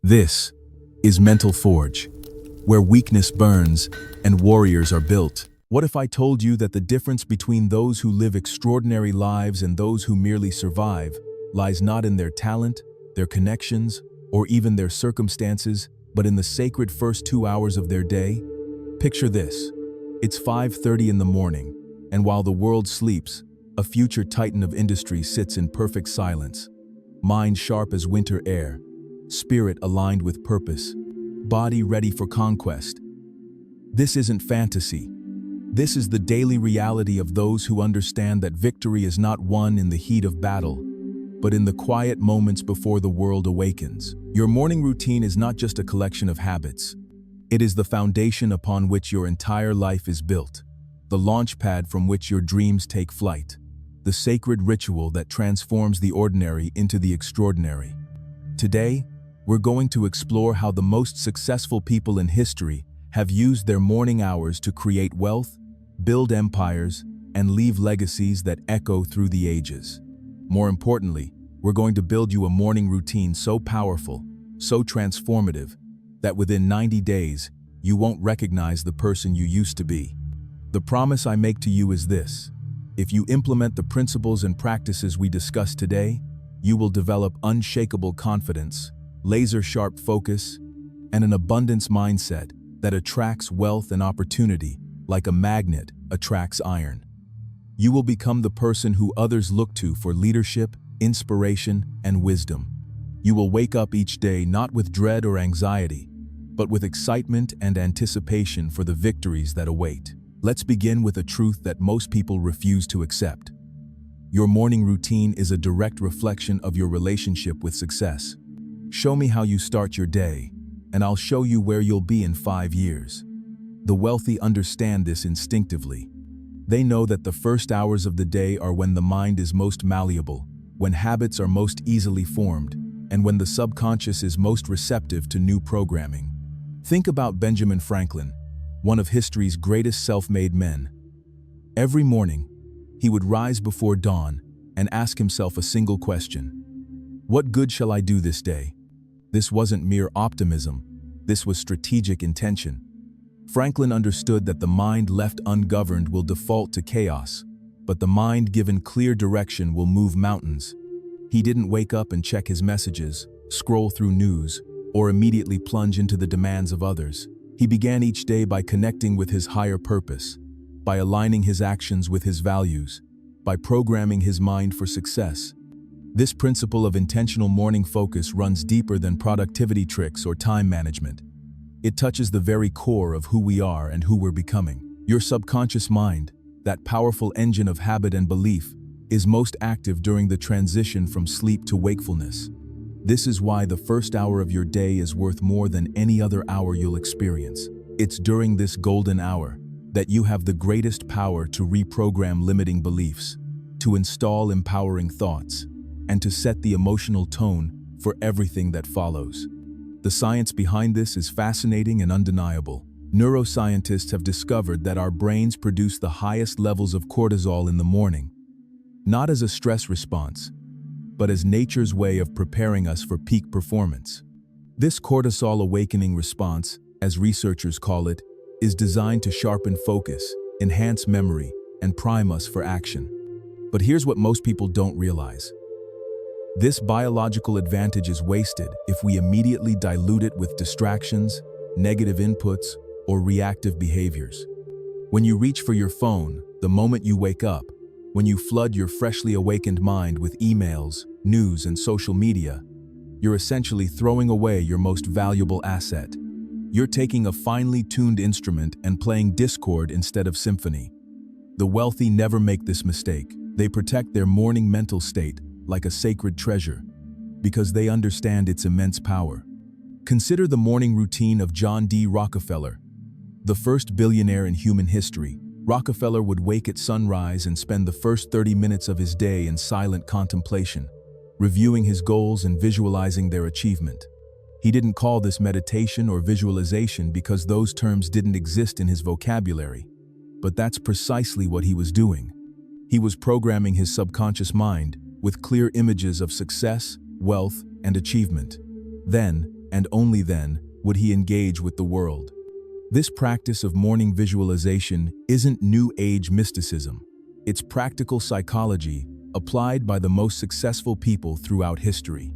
This is Mental Forge, where weakness burns and warriors are built. What if I told you that the difference between those who live extraordinary lives and those who merely survive lies not in their talent, their connections, or even their circumstances, but in the sacred first 2 hours of their day? Picture this. It's 5:30 in the morning, and while the world sleeps, a future titan of industry sits in perfect silence. Mind sharp as winter air, spirit aligned with purpose, body ready for conquest. This isn't fantasy. This is the daily reality of those who understand that victory is not won in the heat of battle, but in the quiet moments before the world awakens. Your morning routine is not just a collection of habits. It is the foundation upon which your entire life is built, the launch pad from which your dreams take flight, the sacred ritual that transforms the ordinary into the extraordinary. Today, we're going to explore how the most successful people in history have used their morning hours to create wealth, build empires, and leave legacies that echo through the ages. More importantly, we're going to build you a morning routine so powerful, so transformative, that within 90 days, you won't recognize the person you used to be. The promise I make to you is this: if you implement the principles and practices we discussed today, you will develop unshakable confidence, laser-sharp focus, and an abundance mindset that attracts wealth and opportunity like a magnet attracts iron. You will become the person who others look to for leadership, inspiration, and wisdom. You will wake up each day not with dread or anxiety, but with excitement and anticipation for the victories that await. Let's begin with a truth that most people refuse to accept. Your morning routine is a direct reflection of your relationship with success. Show me how you start your day, and I'll show you where you'll be in 5 years. The wealthy understand this instinctively. They know that the first hours of the day are when the mind is most malleable, when habits are most easily formed, and when the subconscious is most receptive to new programming. Think about Benjamin Franklin, one of history's greatest self-made men. Every morning, he would rise before dawn and ask himself a single question: what good shall I do this day? This wasn't mere optimism, this was strategic intention. Franklin understood that the mind left ungoverned will default to chaos, but the mind given clear direction will move mountains. He didn't wake up and check his messages, scroll through news, or immediately plunge into the demands of others. He began each day by connecting with his higher purpose, by aligning his actions with his values, by programming his mind for success. This principle of intentional morning focus runs deeper than productivity tricks or time management. It touches the very core of who we are and who we're becoming. Your subconscious mind, that powerful engine of habit and belief, is most active during the transition from sleep to wakefulness. This is why the first hour of your day is worth more than any other hour you'll experience. It's during this golden hour that you have the greatest power to reprogram limiting beliefs, to install empowering thoughts, and to set the emotional tone for everything that follows. The science behind this is fascinating and undeniable. Neuroscientists have discovered that our brains produce the highest levels of cortisol in the morning, not as a stress response, but as nature's way of preparing us for peak performance. This cortisol awakening response, as researchers call it, is designed to sharpen focus, enhance memory, and prime us for action. But here's what most people don't realize. This biological advantage is wasted if we immediately dilute it with distractions, negative inputs, or reactive behaviors. When you reach for your phone, the moment you wake up, when you flood your freshly awakened mind with emails, news, and social media, you're essentially throwing away your most valuable asset. You're taking a finely tuned instrument and playing discord instead of symphony. The wealthy never make this mistake. They protect their morning mental state like a sacred treasure, because they understand its immense power. Consider the morning routine of John D. Rockefeller, the first billionaire in human history. Rockefeller would wake at sunrise and spend the first 30 minutes of his day in silent contemplation, reviewing his goals and visualizing their achievement. He didn't call this meditation or visualization because those terms didn't exist in his vocabulary, but that's precisely what he was doing. He was programming his subconscious mind with clear images of success, wealth, and achievement. Then, and only then would he engage with the world. This practice of morning visualization isn't New Age mysticism. It's practical psychology applied by the most successful people throughout history.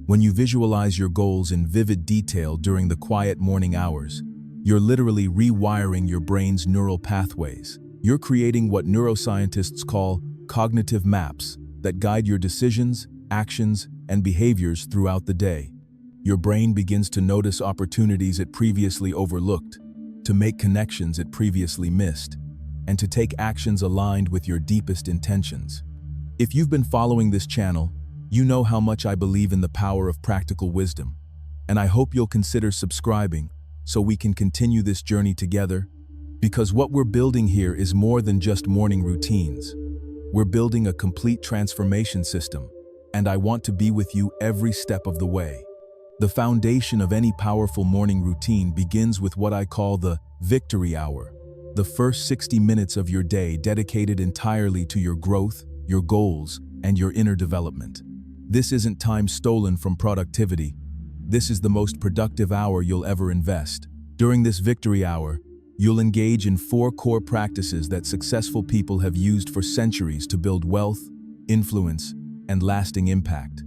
When you visualize your goals in vivid detail during the quiet morning hours, you're literally rewiring your brain's neural pathways. You're creating what neuroscientists call cognitive maps that guide your decisions, actions, and behaviors throughout the day. Your brain begins to notice opportunities it previously overlooked, to make connections it previously missed, and to take actions aligned with your deepest intentions. If you've been following this channel, you know how much I believe in the power of practical wisdom, and I hope you'll consider subscribing so we can continue this journey together, because what we're building here is more than just morning routines. We're building a complete transformation system, and I want to be with you every step of the way. The foundation of any powerful morning routine begins with what I call the victory hour, the first 60 minutes of your day dedicated entirely to your growth, your goals, and your inner development. This isn't time stolen from productivity. This is the most productive hour you'll ever invest. During this victory hour, you'll engage in 4 core practices that successful people have used for centuries to build wealth, influence, and lasting impact.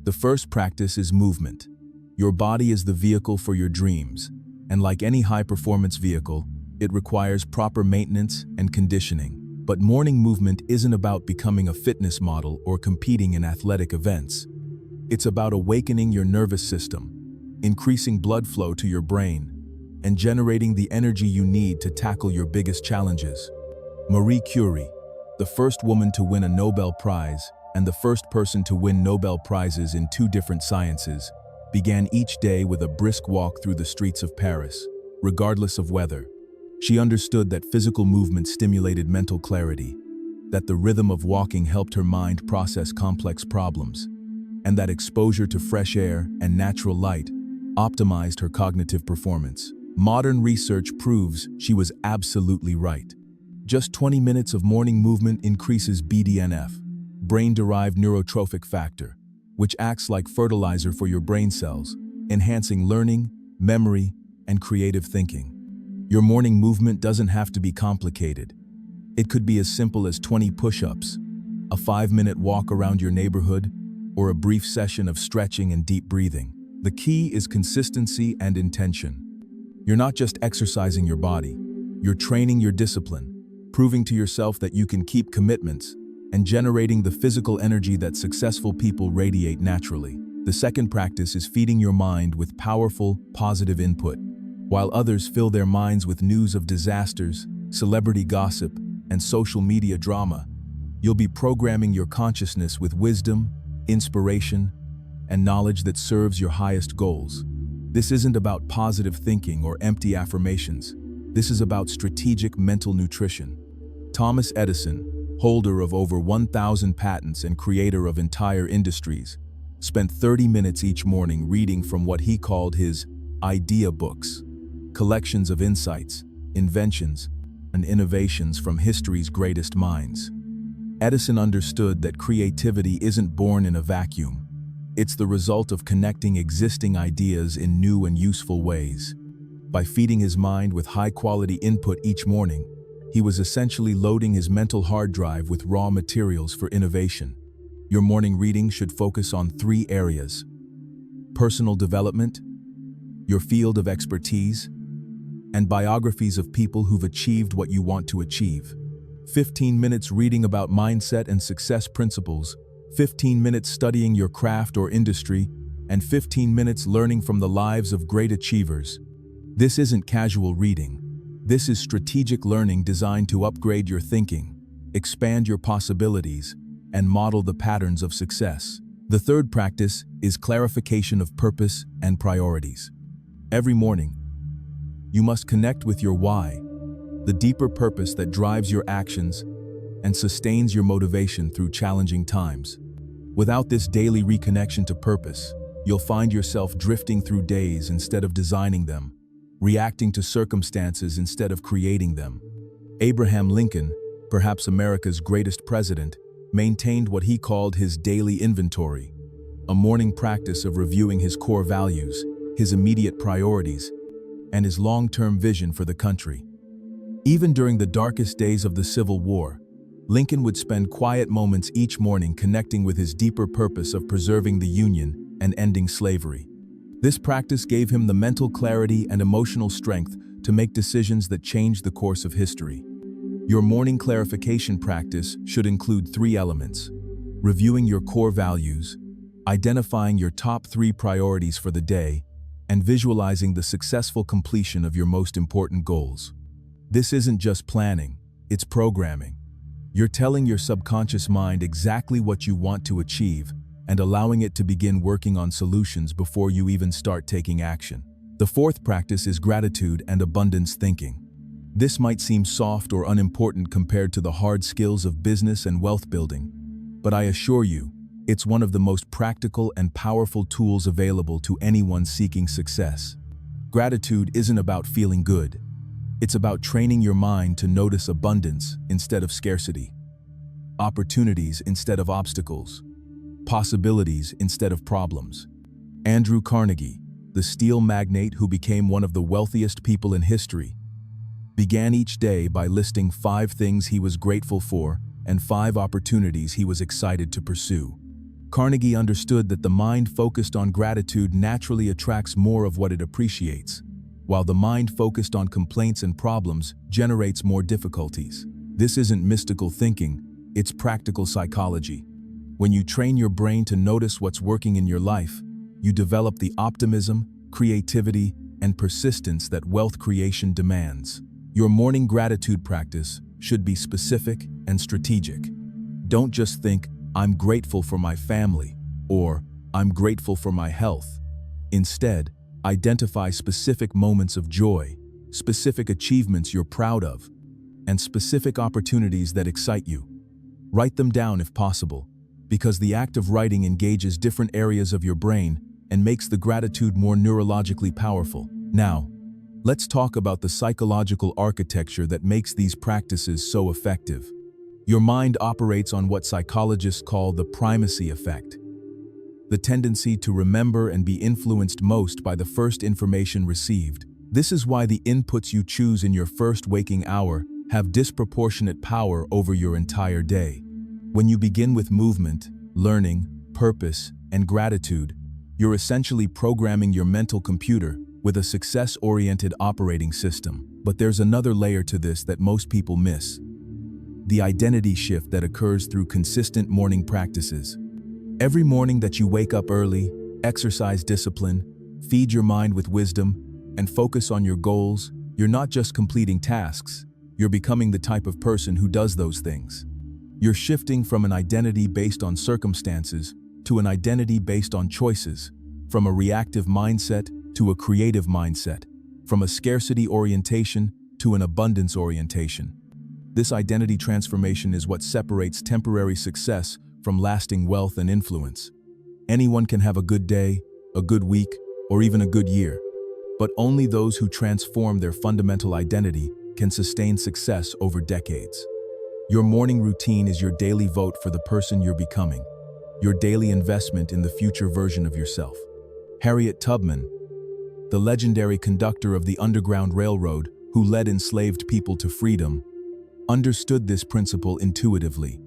The first practice is movement. Your body is the vehicle for your dreams, and like any high-performance vehicle, it requires proper maintenance and conditioning. But morning movement isn't about becoming a fitness model or competing in athletic events. It's about awakening your nervous system, increasing blood flow to your brain, and generating the energy you need to tackle your biggest challenges. Marie Curie, the first woman to win a Nobel Prize and the first person to win Nobel Prizes in 2 different sciences, began each day with a brisk walk through the streets of Paris, regardless of weather. She understood that physical movement stimulated mental clarity, that the rhythm of walking helped her mind process complex problems, and that exposure to fresh air and natural light optimized her cognitive performance. Modern research proves she was absolutely right. Just 20 minutes of morning movement increases BDNF, brain-derived neurotrophic factor, which acts like fertilizer for your brain cells, enhancing learning, memory, and creative thinking. Your morning movement doesn't have to be complicated. It could be as simple as 20 push-ups, a 5-minute walk around your neighborhood, or a brief session of stretching and deep breathing. The key is consistency and intention. You're not just exercising your body, you're training your discipline, proving to yourself that you can keep commitments, and generating the physical energy that successful people radiate naturally. The second practice is feeding your mind with powerful, positive input. While others fill their minds with news of disasters, celebrity gossip, and social media drama, you'll be programming your consciousness with wisdom, inspiration, and knowledge that serves your highest goals. This isn't about positive thinking or empty affirmations. This is about strategic mental nutrition. Thomas Edison, holder of over 1,000 patents and creator of entire industries, spent 30 minutes each morning reading from what he called his idea books, collections of insights, inventions, and innovations from history's greatest minds. Edison understood that creativity isn't born in a vacuum. It's the result of connecting existing ideas in new and useful ways. By feeding his mind with high-quality input each morning, he was essentially loading his mental hard drive with raw materials for innovation. Your morning reading should focus on 3 areas: personal development, your field of expertise, and biographies of people who've achieved what you want to achieve. 15 minutes reading about mindset and success principles, 15 minutes studying your craft or industry, and 15 minutes learning from the lives of great achievers. This isn't casual reading. This is strategic learning designed to upgrade your thinking, expand your possibilities, and model the patterns of success. The third practice is clarification of purpose and priorities. Every morning, you must connect with your why, the deeper purpose that drives your actions and sustains your motivation through challenging times. Without this daily reconnection to purpose, you'll find yourself drifting through days instead of designing them, reacting to circumstances instead of creating them. Abraham Lincoln, perhaps America's greatest president, maintained what he called his daily inventory, a morning practice of reviewing his core values, his immediate priorities, and his long-term vision for the country. Even during the darkest days of the Civil War, Lincoln would spend quiet moments each morning connecting with his deeper purpose of preserving the Union and ending slavery. This practice gave him the mental clarity and emotional strength to make decisions that changed the course of history. Your morning clarification practice should include 3 elements: reviewing your core values, identifying your top 3 priorities for the day, and visualizing the successful completion of your most important goals. This isn't just planning, it's programming. You're telling your subconscious mind exactly what you want to achieve and allowing it to begin working on solutions before you even start taking action. The 4th practice is gratitude and abundance thinking. This might seem soft or unimportant compared to the hard skills of business and wealth building, but I assure you, it's one of the most practical and powerful tools available to anyone seeking success. Gratitude isn't about feeling good. It's about training your mind to notice abundance instead of scarcity, opportunities instead of obstacles, possibilities instead of problems. Andrew Carnegie, the steel magnate who became one of the wealthiest people in history, began each day by listing 5 things he was grateful for and 5 opportunities he was excited to pursue. Carnegie understood that the mind focused on gratitude naturally attracts more of what it appreciates, while the mind focused on complaints and problems generates more difficulties. This isn't mystical thinking, it's practical psychology. When you train your brain to notice what's working in your life, you develop the optimism, creativity, and persistence that wealth creation demands. Your morning gratitude practice should be specific and strategic. Don't just think, "I'm grateful for my family," or "I'm grateful for my health." Instead, identify specific moments of joy, specific achievements you're proud of, and specific opportunities that excite you. Write them down if possible, because the act of writing engages different areas of your brain and makes the gratitude more neurologically powerful. Now, let's talk about the psychological architecture that makes these practices so effective. Your mind operates on what psychologists call the primacy effect, the tendency to remember and be influenced most by the first information received. This is why the inputs you choose in your first waking hour have disproportionate power over your entire day. When you begin with movement, learning, purpose, and gratitude, you're essentially programming your mental computer with a success-oriented operating system. But there's another layer to this that most people miss: the identity shift that occurs through consistent morning practices. Every morning that you wake up early, exercise discipline, feed your mind with wisdom, and focus on your goals, you're not just completing tasks, you're becoming the type of person who does those things. You're shifting from an identity based on circumstances to an identity based on choices, from a reactive mindset to a creative mindset, from a scarcity orientation to an abundance orientation. This identity transformation is what separates temporary success from lasting wealth and influence. Anyone can have a good day, a good week, or even a good year, but only those who transform their fundamental identity can sustain success over decades. Your morning routine is your daily vote for the person you're becoming, your daily investment in the future version of yourself. Harriet Tubman, the legendary conductor of the Underground Railroad who led enslaved people to freedom, understood this principle intuitively.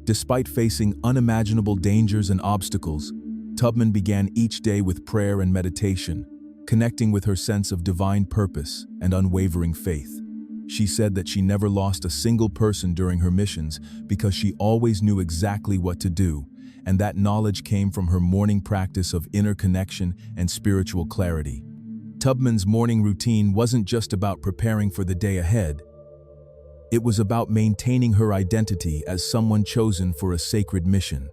Despite facing unimaginable dangers and obstacles, Tubman began each day with prayer and meditation, connecting with her sense of divine purpose and unwavering faith. She said that she never lost a single person during her missions because she always knew exactly what to do, and that knowledge came from her morning practice of inner connection and spiritual clarity. Tubman's morning routine wasn't just about preparing for the day ahead. It was about maintaining her identity as someone chosen for a sacred mission.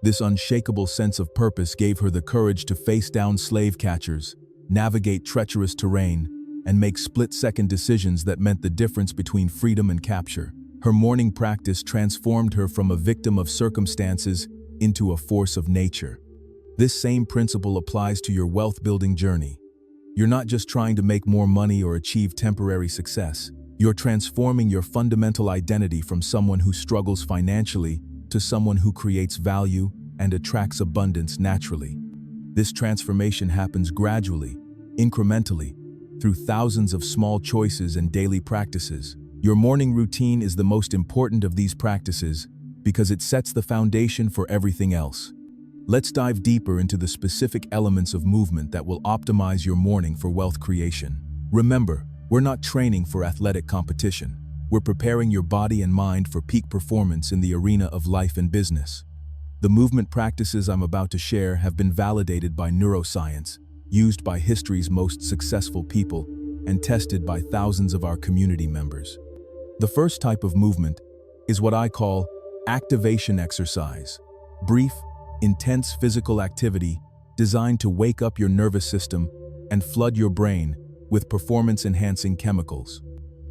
This unshakable sense of purpose gave her the courage to face down slave catchers, navigate treacherous terrain, and make split-second decisions that meant the difference between freedom and capture. Her morning practice transformed her from a victim of circumstances into a force of nature. This same principle applies to your wealth-building journey. You're not just trying to make more money or achieve temporary success. You're transforming your fundamental identity from someone who struggles financially to someone who creates value and attracts abundance naturally. This transformation happens gradually, incrementally, through thousands of small choices and daily practices. Your morning routine is the most important of these practices because it sets the foundation for everything else. Let's dive deeper into the specific elements of movement that will optimize your morning for wealth creation. Remember, we're not training for athletic competition. We're preparing your body and mind for peak performance in the arena of life and business. The movement practices I'm about to share have been validated by neuroscience, used by history's most successful people, and tested by thousands of our community members. The first type of movement is what I call activation exercise. Brief, intense physical activity designed to wake up your nervous system and flood your brain with performance-enhancing chemicals.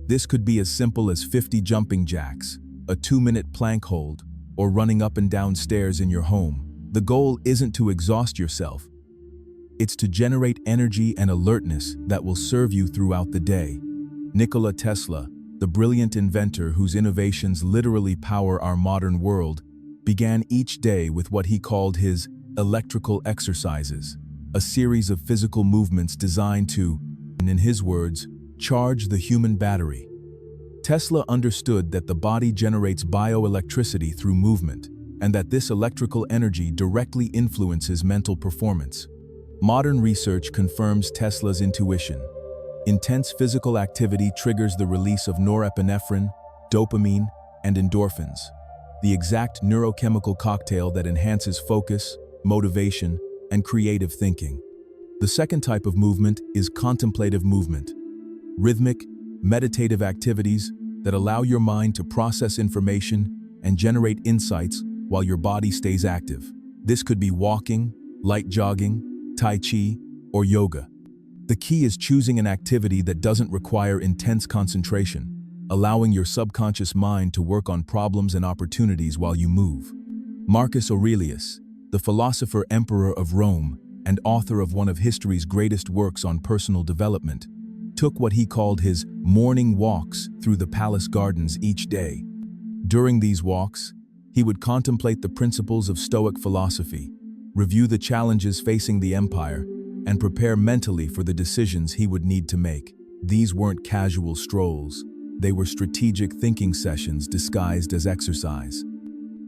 This could be as simple as 50 jumping jacks, a 2-minute plank hold, or running up and down stairs in your home. The goal isn't to exhaust yourself. It's to generate energy and alertness that will serve you throughout the day. Nikola Tesla, the brilliant inventor whose innovations literally power our modern world, began each day with what he called his electrical exercises, a series of physical movements designed to, in his words, charge the human battery. Tesla understood that the body generates bioelectricity through movement, and that this electrical energy directly influences mental performance. Modern research confirms Tesla's intuition. Intense physical activity triggers the release of norepinephrine, dopamine, and endorphins, the exact neurochemical cocktail that enhances focus, motivation, and creative thinking. The second type of movement is contemplative movement. Rhythmic, meditative activities that allow your mind to process information and generate insights while your body stays active. This could be walking, light jogging, tai chi, or yoga. The key is choosing an activity that doesn't require intense concentration, allowing your subconscious mind to work on problems and opportunities while you move. Marcus Aurelius, the philosopher emperor of Rome and author of one of history's greatest works on personal development, took what he called his morning walks through the palace gardens each day. During these walks, he would contemplate the principles of stoic philosophy, review the challenges facing the empire, and prepare mentally for the decisions he would need to make. These weren't casual strolls. They were strategic thinking sessions disguised as exercise.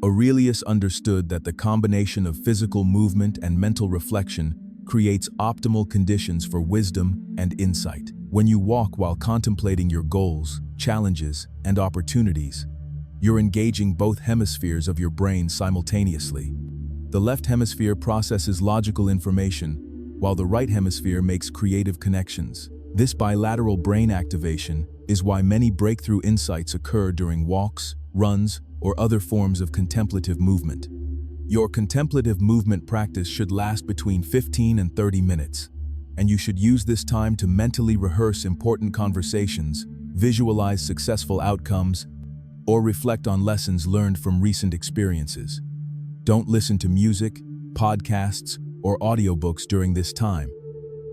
Aurelius understood that the combination of physical movement and mental reflection creates optimal conditions for wisdom and insight. When you walk while contemplating your goals, challenges, and opportunities, you're engaging both hemispheres of your brain simultaneously. The left hemisphere processes logical information, while the right hemisphere makes creative connections. This bilateral brain activation is why many breakthrough insights occur during walks, runs, or other forms of contemplative movement. Your contemplative movement practice should last between 15 and 30 minutes, and you should use this time to mentally rehearse important conversations, visualize successful outcomes, or reflect on lessons learned from recent experiences. Don't listen to music, podcasts, or audiobooks during this time.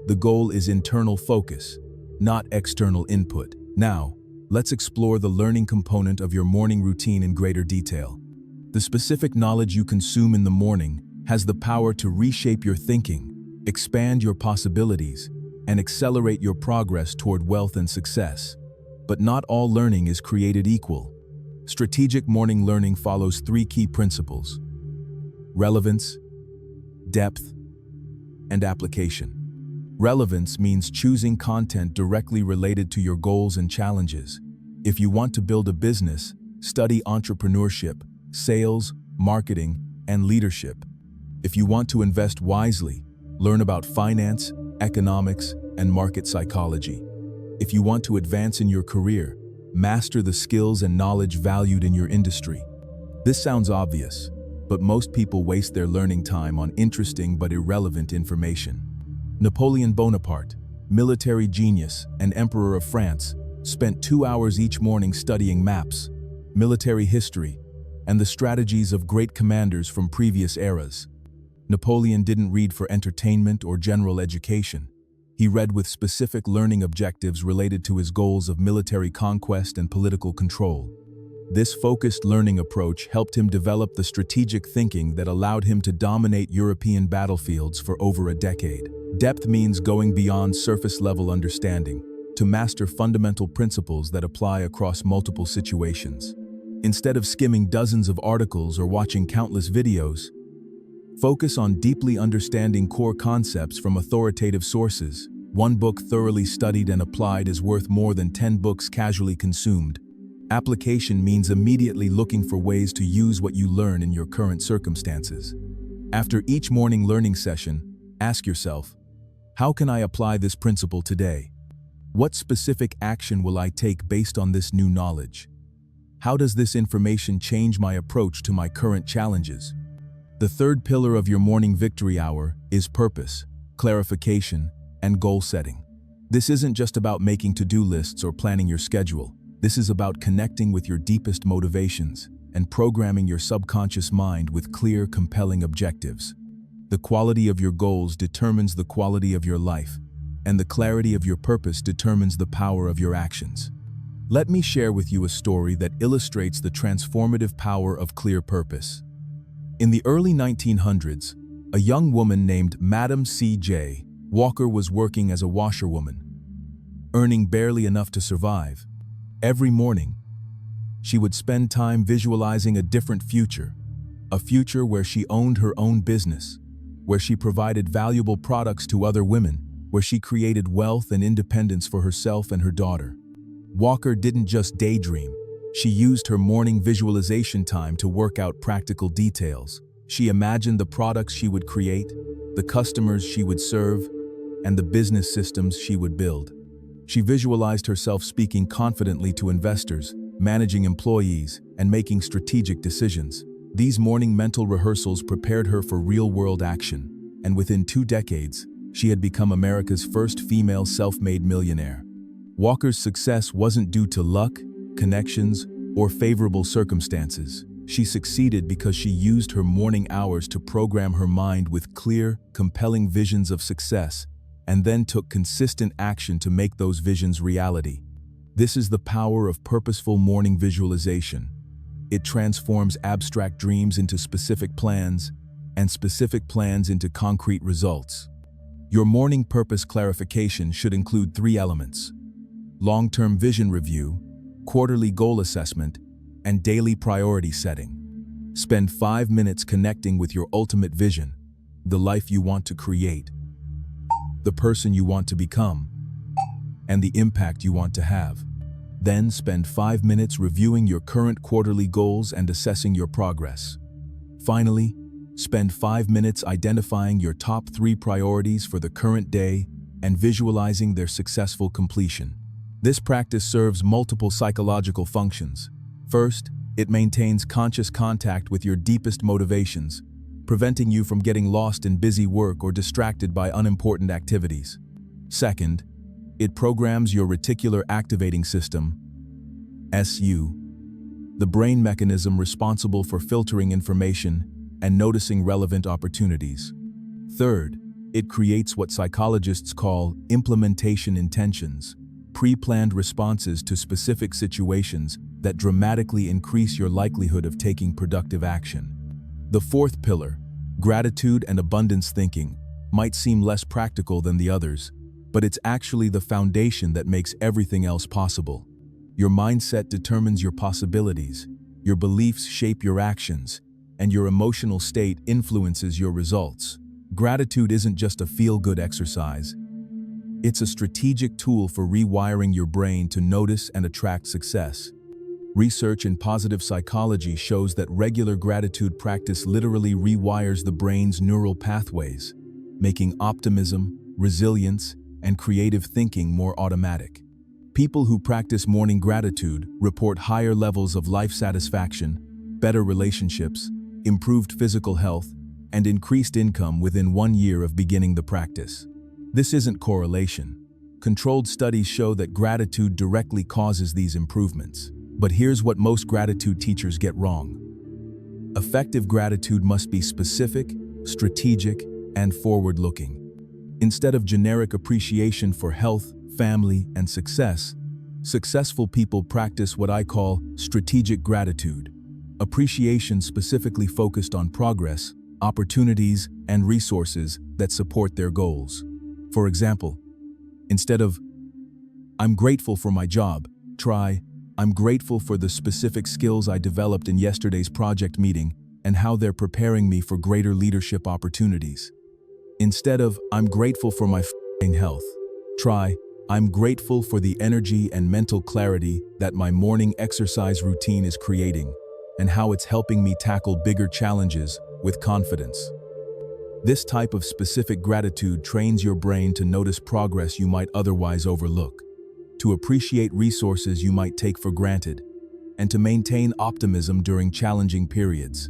The goal is internal focus, not external input. Now, let's explore the learning component of your morning routine in greater detail. The specific knowledge you consume in the morning has the power to reshape your thinking, expand your possibilities, and accelerate your progress toward wealth and success. But not all learning is created equal. Strategic morning learning follows 3 key principles: relevance, depth, and application. Relevance means choosing content directly related to your goals and challenges. If you want to build a business, study entrepreneurship, sales, marketing, and leadership. If you want to invest wisely, learn about finance, economics, and market psychology. If you want to advance in your career, master the skills and knowledge valued in your industry. This sounds obvious, but most people waste their learning time on interesting but irrelevant information. Napoleon Bonaparte, military genius and Emperor of France, spent 2 hours each morning studying maps, military history, and the strategies of great commanders from previous eras. Napoleon didn't read for entertainment or general education. He read with specific learning objectives related to his goals of military conquest and political control. This focused learning approach helped him develop the strategic thinking that allowed him to dominate European battlefields for over a decade. Depth means going beyond surface-level understanding to master fundamental principles that apply across multiple situations. Instead of skimming dozens of articles or watching countless videos, focus on deeply understanding core concepts from authoritative sources. One book thoroughly studied and applied is worth more than 10 books casually consumed. Application means immediately looking for ways to use what you learn in your current circumstances. After each morning learning session, ask yourself, how can I apply this principle today? What specific action will I take based on this new knowledge? How does this information change my approach to my current challenges? The third pillar of your morning victory hour is purpose, clarification, and goal setting. This isn't just about making to-do lists or planning your schedule. This is about connecting with your deepest motivations and programming your subconscious mind with clear, compelling objectives. The quality of your goals determines the quality of your life, and the clarity of your purpose determines the power of your actions. Let me share with you a story that illustrates the transformative power of clear purpose. In the early 1900s, a young woman named Madam C.J. Walker was working as a washerwoman, earning barely enough to survive. Every morning, she would spend time visualizing a different future, a future where she owned her own business, where she provided valuable products to other women, where she created wealth and independence for herself and her daughter. Walker didn't just daydream. She used her morning visualization time to work out practical details. She imagined the products she would create, the customers she would serve, and the business systems she would build. She visualized herself speaking confidently to investors, managing employees, and making strategic decisions. These morning mental rehearsals prepared her for real-world action, and within 2 decades, she had become America's first female self-made millionaire. Walker's success wasn't due to luck, connections, or favorable circumstances. She succeeded because she used her morning hours to program her mind with clear, compelling visions of success, and then took consistent action to make those visions reality. This is the power of purposeful morning visualization. It transforms abstract dreams into specific plans, and specific plans into concrete results. Your morning purpose clarification should include 3 elements: long-term vision review, quarterly goal assessment, and daily priority setting. Spend 5 minutes connecting with your ultimate vision, the life you want to create, the person you want to become, and the impact you want to have. Then spend 5 minutes reviewing your current quarterly goals and assessing your progress. Finally, spend 5 minutes identifying your top 3 priorities for the current day and visualizing their successful completion. This practice serves multiple psychological functions. First, it maintains conscious contact with your deepest motivations, preventing you from getting lost in busy work or distracted by unimportant activities. Second, it programs your reticular activating system, SU, the brain mechanism responsible for filtering information and noticing relevant opportunities. Third, it creates what psychologists call implementation intentions, pre-planned responses to specific situations that dramatically increase your likelihood of taking productive action. The fourth pillar, gratitude and abundance thinking, might seem less practical than the others, but it's actually the foundation that makes everything else possible. Your mindset determines your possibilities, your beliefs shape your actions, and your emotional state influences your results. Gratitude isn't just a feel-good exercise. It's a strategic tool for rewiring your brain to notice and attract success. Research in positive psychology shows that regular gratitude practice literally rewires the brain's neural pathways, making optimism, resilience, and creative thinking more automatic. People who practice morning gratitude report higher levels of life satisfaction, better relationships, improved physical health, and increased income within 1 year of beginning the practice. This isn't correlation. Controlled studies show that gratitude directly causes these improvements. But here's what most gratitude teachers get wrong. Effective gratitude must be specific, strategic, and forward-looking. Instead of generic appreciation for health, family, and success, successful people practice what I call strategic gratitude, appreciation specifically focused on progress, opportunities, and resources that support their goals. For example, instead of, "I'm grateful for my job," try, "I'm grateful for the specific skills I developed in yesterday's project meeting and how they're preparing me for greater leadership opportunities." Instead of, "I'm grateful for my health," try, "I'm grateful for the energy and mental clarity that my morning exercise routine is creating and how it's helping me tackle bigger challenges with confidence." This type of specific gratitude trains your brain to notice progress you might otherwise overlook, to appreciate resources you might take for granted, and to maintain optimism during challenging periods.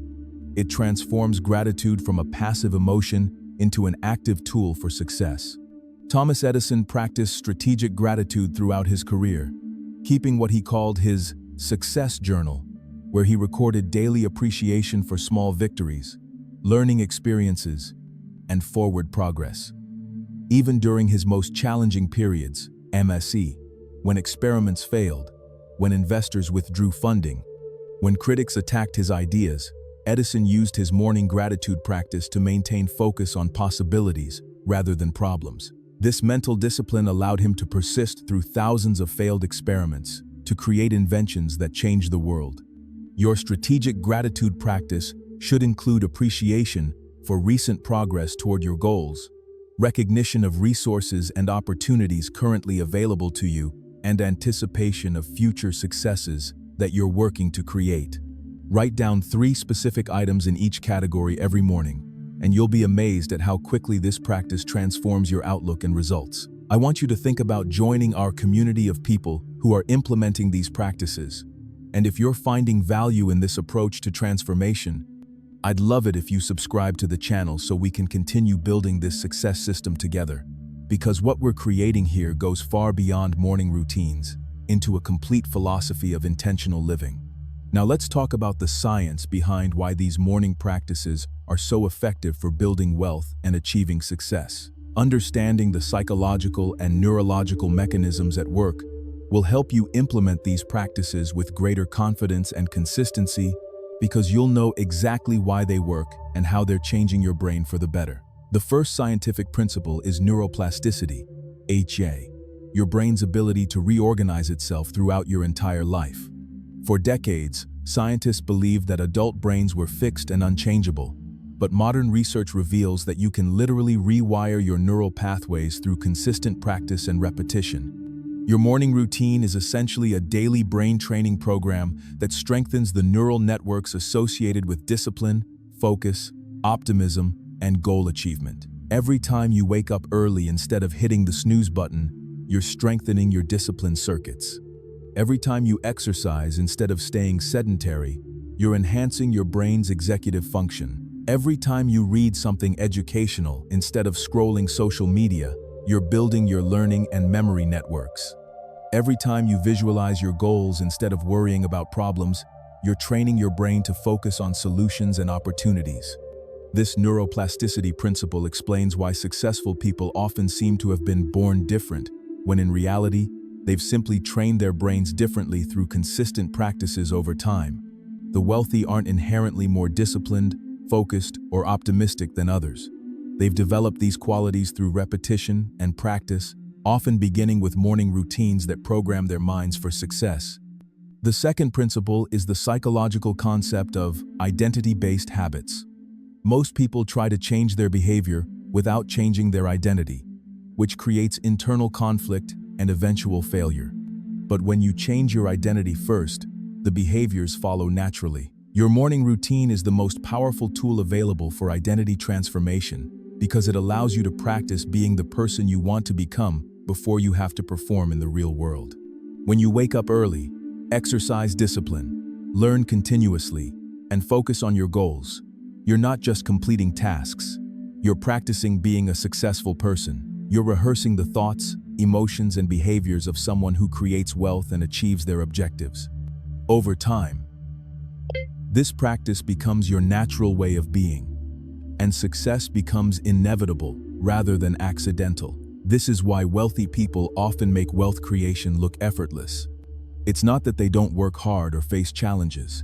It transforms gratitude from a passive emotion into an active tool for success. Thomas Edison practiced strategic gratitude throughout his career, keeping what he called his success journal, where he recorded daily appreciation for small victories, learning experiences, and forward progress. Even during his most challenging periods, MSE, when experiments failed, when investors withdrew funding, when critics attacked his ideas, Edison used his morning gratitude practice to maintain focus on possibilities rather than problems. This mental discipline allowed him to persist through thousands of failed experiments, to create inventions that changed the world. Your strategic gratitude practice should include appreciation for recent progress toward your goals, recognition of resources and opportunities currently available to you, and anticipation of future successes that you're working to create. Write down 3 specific items in each category every morning, and you'll be amazed at how quickly this practice transforms your outlook and results. I want you to think about joining our community of people who are implementing these practices. And if you're finding value in this approach to transformation, I'd love it if you subscribe to the channel so we can continue building this success system together. Because what we're creating here goes far beyond morning routines, into a complete philosophy of intentional living. Now let's talk about the science behind why these morning practices are so effective for building wealth and achieving success. Understanding the psychological and neurological mechanisms at work will help you implement these practices with greater confidence and consistency, because you'll know exactly why they work and how they're changing your brain for the better. The first scientific principle is neuroplasticity, HA, your brain's ability to reorganize itself throughout your entire life. For decades, scientists believed that adult brains were fixed and unchangeable, but modern research reveals that you can literally rewire your neural pathways through consistent practice and repetition. Your morning routine is essentially a daily brain training program that strengthens the neural networks associated with discipline, focus, optimism, and goal achievement. Every time you wake up early instead of hitting the snooze button, you're strengthening your discipline circuits. Every time you exercise instead of staying sedentary, you're enhancing your brain's executive function. Every time you read something educational instead of scrolling social media, you're building your learning and memory networks. Every time you visualize your goals instead of worrying about problems, you're training your brain to focus on solutions and opportunities. This neuroplasticity principle explains why successful people often seem to have been born different, when in reality, they've simply trained their brains differently through consistent practices over time. The wealthy aren't inherently more disciplined, focused, or optimistic than others. They've developed these qualities through repetition and practice, often beginning with morning routines that program their minds for success. The second principle is the psychological concept of identity-based habits. Most people try to change their behavior without changing their identity, which creates internal conflict and eventual failure. But when you change your identity first, the behaviors follow naturally. Your morning routine is the most powerful tool available for identity transformation, because it allows you to practice being the person you want to become before you have to perform in the real world. When you wake up early, exercise discipline, learn continuously, and focus on your goals, you're not just completing tasks. You're practicing being a successful person. You're rehearsing the thoughts, emotions, and behaviors of someone who creates wealth and achieves their objectives. Over time, this practice becomes your natural way of being, and success becomes inevitable rather than accidental. This is why wealthy people often make wealth creation look effortless. It's not that they don't work hard or face challenges.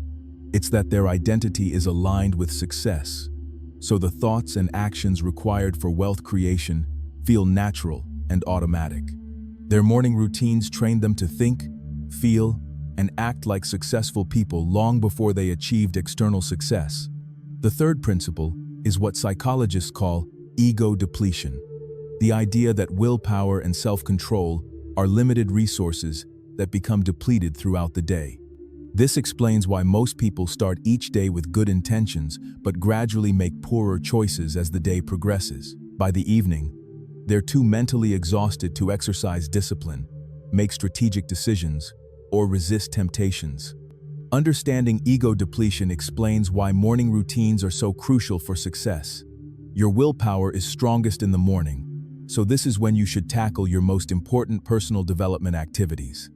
It's that their identity is aligned with success. So the thoughts and actions required for wealth creation feel natural and automatic. Their morning routines train them to think, feel, and act like successful people long before they achieved external success. The third principle is what psychologists call ego depletion, the idea that willpower and self-control are limited resources that become depleted throughout the day. This explains why most people start each day with good intentions but gradually make poorer choices as the day progresses. By the evening, they're too mentally exhausted to exercise discipline, make strategic decisions, or resist temptations. Understanding ego depletion explains why morning routines are so crucial for success. Your willpower is strongest in the morning, so this is when you should tackle your most important personal development activities.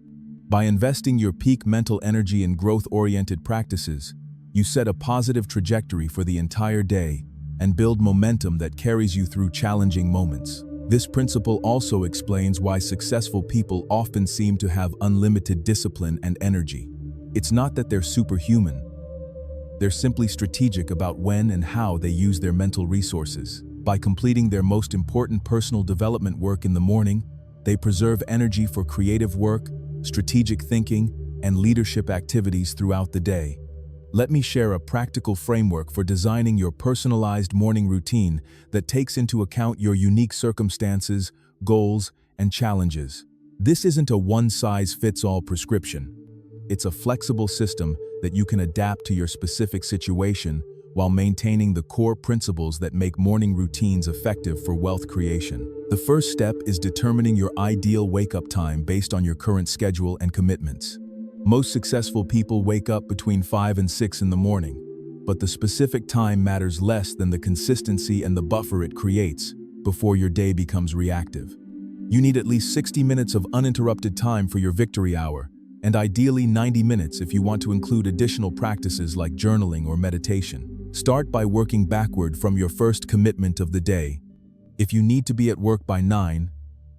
By investing your peak mental energy in growth-oriented practices, you set a positive trajectory for the entire day and build momentum that carries you through challenging moments. This principle also explains why successful people often seem to have unlimited discipline and energy. It's not that they're superhuman. They're simply strategic about when and how they use their mental resources. By completing their most important personal development work in the morning, they preserve energy for creative work, strategic thinking, and leadership activities throughout the day. Let me share a practical framework for designing your personalized morning routine that takes into account your unique circumstances, goals, and challenges. This isn't a one-size-fits-all prescription. It's a flexible system that you can adapt to your specific situation while maintaining the core principles that make morning routines effective for wealth creation. The first step is determining your ideal wake-up time based on your current schedule and commitments. Most successful people wake up between 5 and 6 in the morning, but the specific time matters less than the consistency and the buffer it creates before your day becomes reactive. You need at least 60 minutes of uninterrupted time for your victory hour, and ideally 90 minutes if you want to include additional practices like journaling or meditation. Start by working backward from your first commitment of the day. If you need to be at work by 9,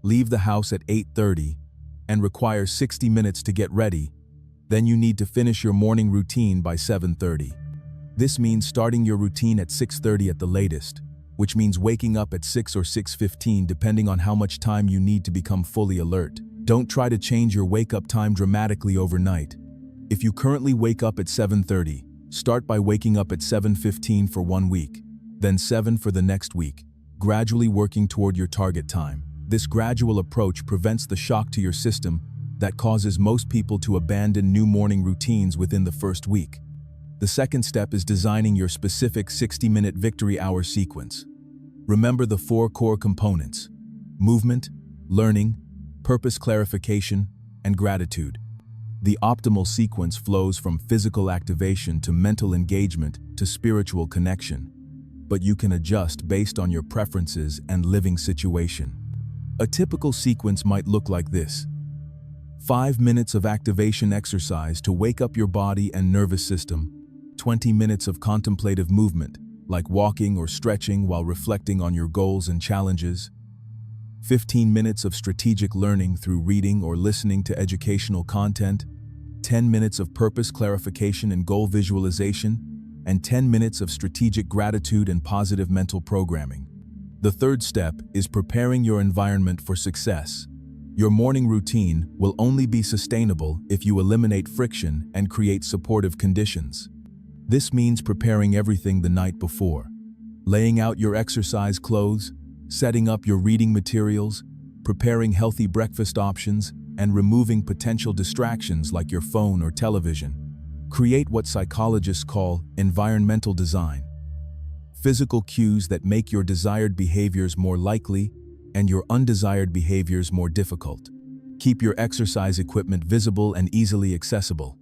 leave the house at 8:30, and require 60 minutes to get ready, then you need to finish your morning routine by 7:30. This means starting your routine at 6:30 at the latest, which means waking up at 6 or 6:15 depending on how much time you need to become fully alert. Don't try to change your wake-up time dramatically overnight. If you currently wake up at 7:30, start by waking up at 7:15 for 1 week, then 7 for the next week, gradually working toward your target time. This gradual approach prevents the shock to your system that causes most people to abandon new morning routines within the first week. The second step is designing your specific 60-minute victory hour sequence. Remember the 4 core components: movement, learning, purpose clarification, and gratitude. The optimal sequence flows from physical activation to mental engagement to spiritual connection, but you can adjust based on your preferences and living situation. A typical sequence might look like this: 5 minutes of activation exercise to wake up your body and nervous system, 20 minutes of contemplative movement, like walking or stretching while reflecting on your goals and challenges, 15 minutes of strategic learning through reading or listening to educational content, 10 minutes of purpose clarification and goal visualization, and 10 minutes of strategic gratitude and positive mental programming. The third step is preparing your environment for success. Your morning routine will only be sustainable if you eliminate friction and create supportive conditions. This means preparing everything the night before, laying out your exercise clothes, setting up your reading materials, preparing healthy breakfast options, and removing potential distractions like your phone or television. Create what psychologists call environmental design, physical cues that make your desired behaviors more likely and your undesired behaviors more difficult. Keep your exercise equipment visible and easily accessible.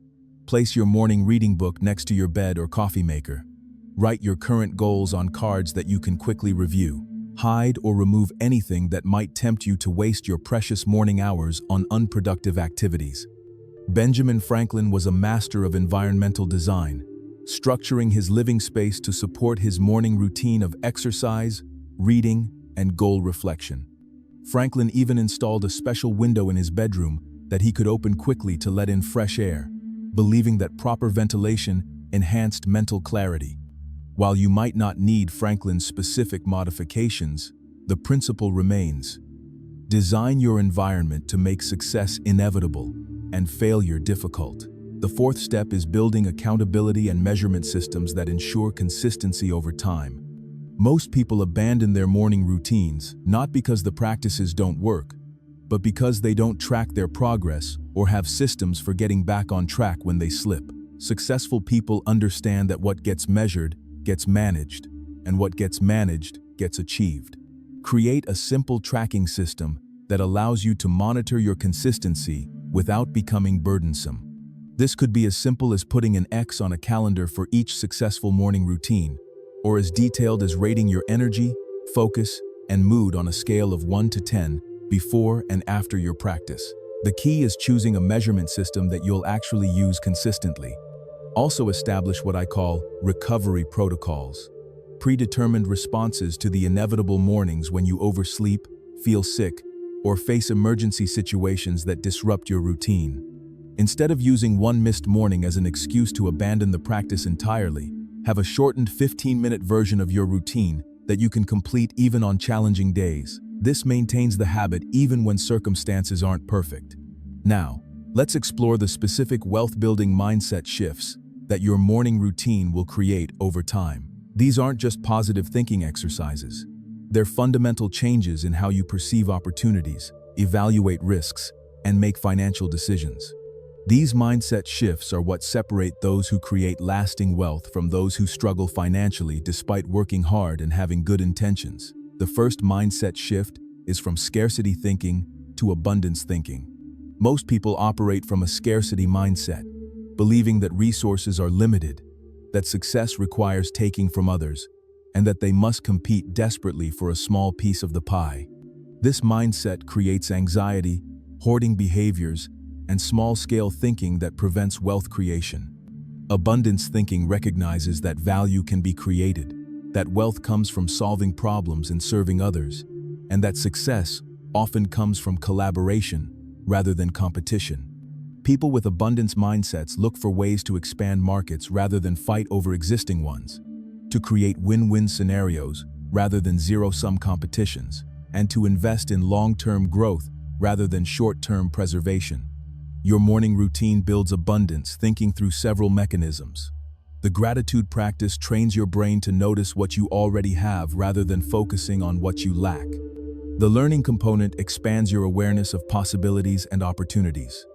Place your morning reading book next to your bed or coffee maker. Write your current goals on cards that you can quickly review. Hide or remove anything that might tempt you to waste your precious morning hours on unproductive activities. Benjamin Franklin was a master of environmental design, structuring his living space to support his morning routine of exercise, reading, and goal reflection. Franklin even installed a special window in his bedroom that he could open quickly to let in fresh air, believing that proper ventilation enhanced mental clarity. While you might not need Franklin's specific modifications, The principle remains. Design your environment to make success inevitable and failure difficult. The fourth step is building accountability and measurement systems that ensure consistency over time. Most people abandon their morning routines not because the practices don't work, but because they don't track their progress or have systems for getting back on track when they slip. Successful people understand that what gets measured gets managed, and what gets managed gets achieved. Create a simple tracking system that allows you to monitor your consistency without becoming burdensome. This could be as simple as putting an X on a calendar for each successful morning routine, or as detailed as rating your energy, focus, and mood on a scale of 1 to 10 before and after your practice. The key is choosing a measurement system that you'll actually use consistently. Also establish what I call recovery protocols. Predetermined responses to the inevitable mornings when you oversleep, feel sick, or face emergency situations that disrupt your routine. Instead of using one missed morning as an excuse to abandon the practice entirely, have a shortened 15-minute version of your routine that you can complete even on challenging days. This maintains the habit even when circumstances aren't perfect. Now, let's explore the specific wealth-building mindset shifts that your morning routine will create over time. These aren't just positive thinking exercises. They're fundamental changes in how you perceive opportunities, evaluate risks, and make financial decisions. These mindset shifts are what separate those who create lasting wealth from those who struggle financially despite working hard and having good intentions. The first mindset shift is from scarcity thinking to abundance thinking. Most people operate from a scarcity mindset, believing that resources are limited, that success requires taking from others, and that they must compete desperately for a small piece of the pie. This mindset creates anxiety, hoarding behaviors, and small-scale thinking that prevents wealth creation. Abundance thinking recognizes that value can be created, that wealth comes from solving problems and serving others, and that success often comes from collaboration rather than competition. People with abundance mindsets look for ways to expand markets rather than fight over existing ones, to create win-win scenarios rather than zero-sum competitions, and to invest in long-term growth rather than short-term preservation. Your morning routine builds abundance thinking through several mechanisms. The gratitude practice trains your brain to notice what you already have rather than focusing on what you lack. The learning component expands your awareness of possibilities and opportunities.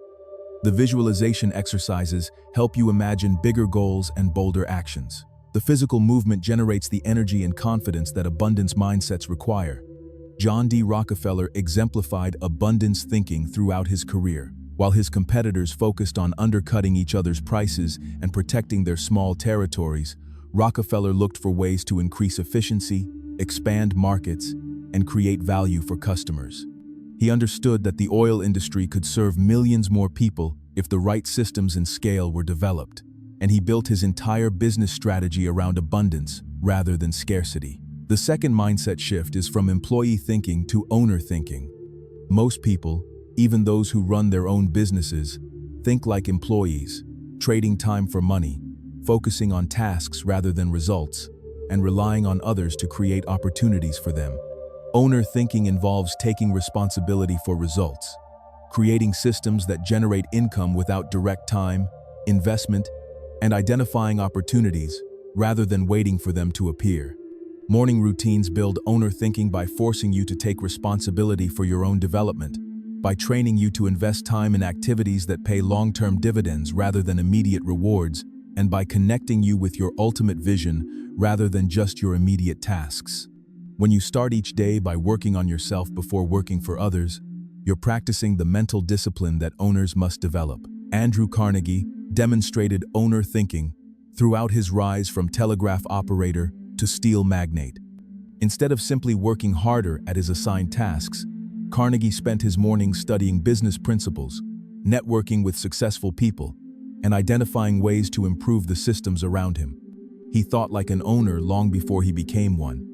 The visualization exercises help you imagine bigger goals and bolder actions. The physical movement generates the energy and confidence that abundance mindsets require. John D. Rockefeller exemplified abundance thinking throughout his career. While his competitors focused on undercutting each other's prices and protecting their small territories, Rockefeller looked for ways to increase efficiency, expand markets, and create value for customers. He understood that the oil industry could serve millions more people if the right systems and scale were developed, and he built his entire business strategy around abundance rather than scarcity. The second mindset shift is from employee thinking to owner thinking. Most people, even those who run their own businesses, think like employees, trading time for money, focusing on tasks rather than results, and relying on others to create opportunities for them. Owner thinking involves taking responsibility for results, creating systems that generate income without direct time, investment, and identifying opportunities rather than waiting for them to appear. Morning routines build owner thinking by forcing you to take responsibility for your own development, by training you to invest time in activities that pay long-term dividends rather than immediate rewards, and by connecting you with your ultimate vision rather than just your immediate tasks. When you start each day by working on yourself before working for others, you're practicing the mental discipline that owners must develop. Andrew Carnegie demonstrated owner thinking throughout his rise from telegraph operator to steel magnate. Instead of simply working harder at his assigned tasks, Carnegie spent his mornings studying business principles, networking with successful people, and identifying ways to improve the systems around him. He thought like an owner long before he became one,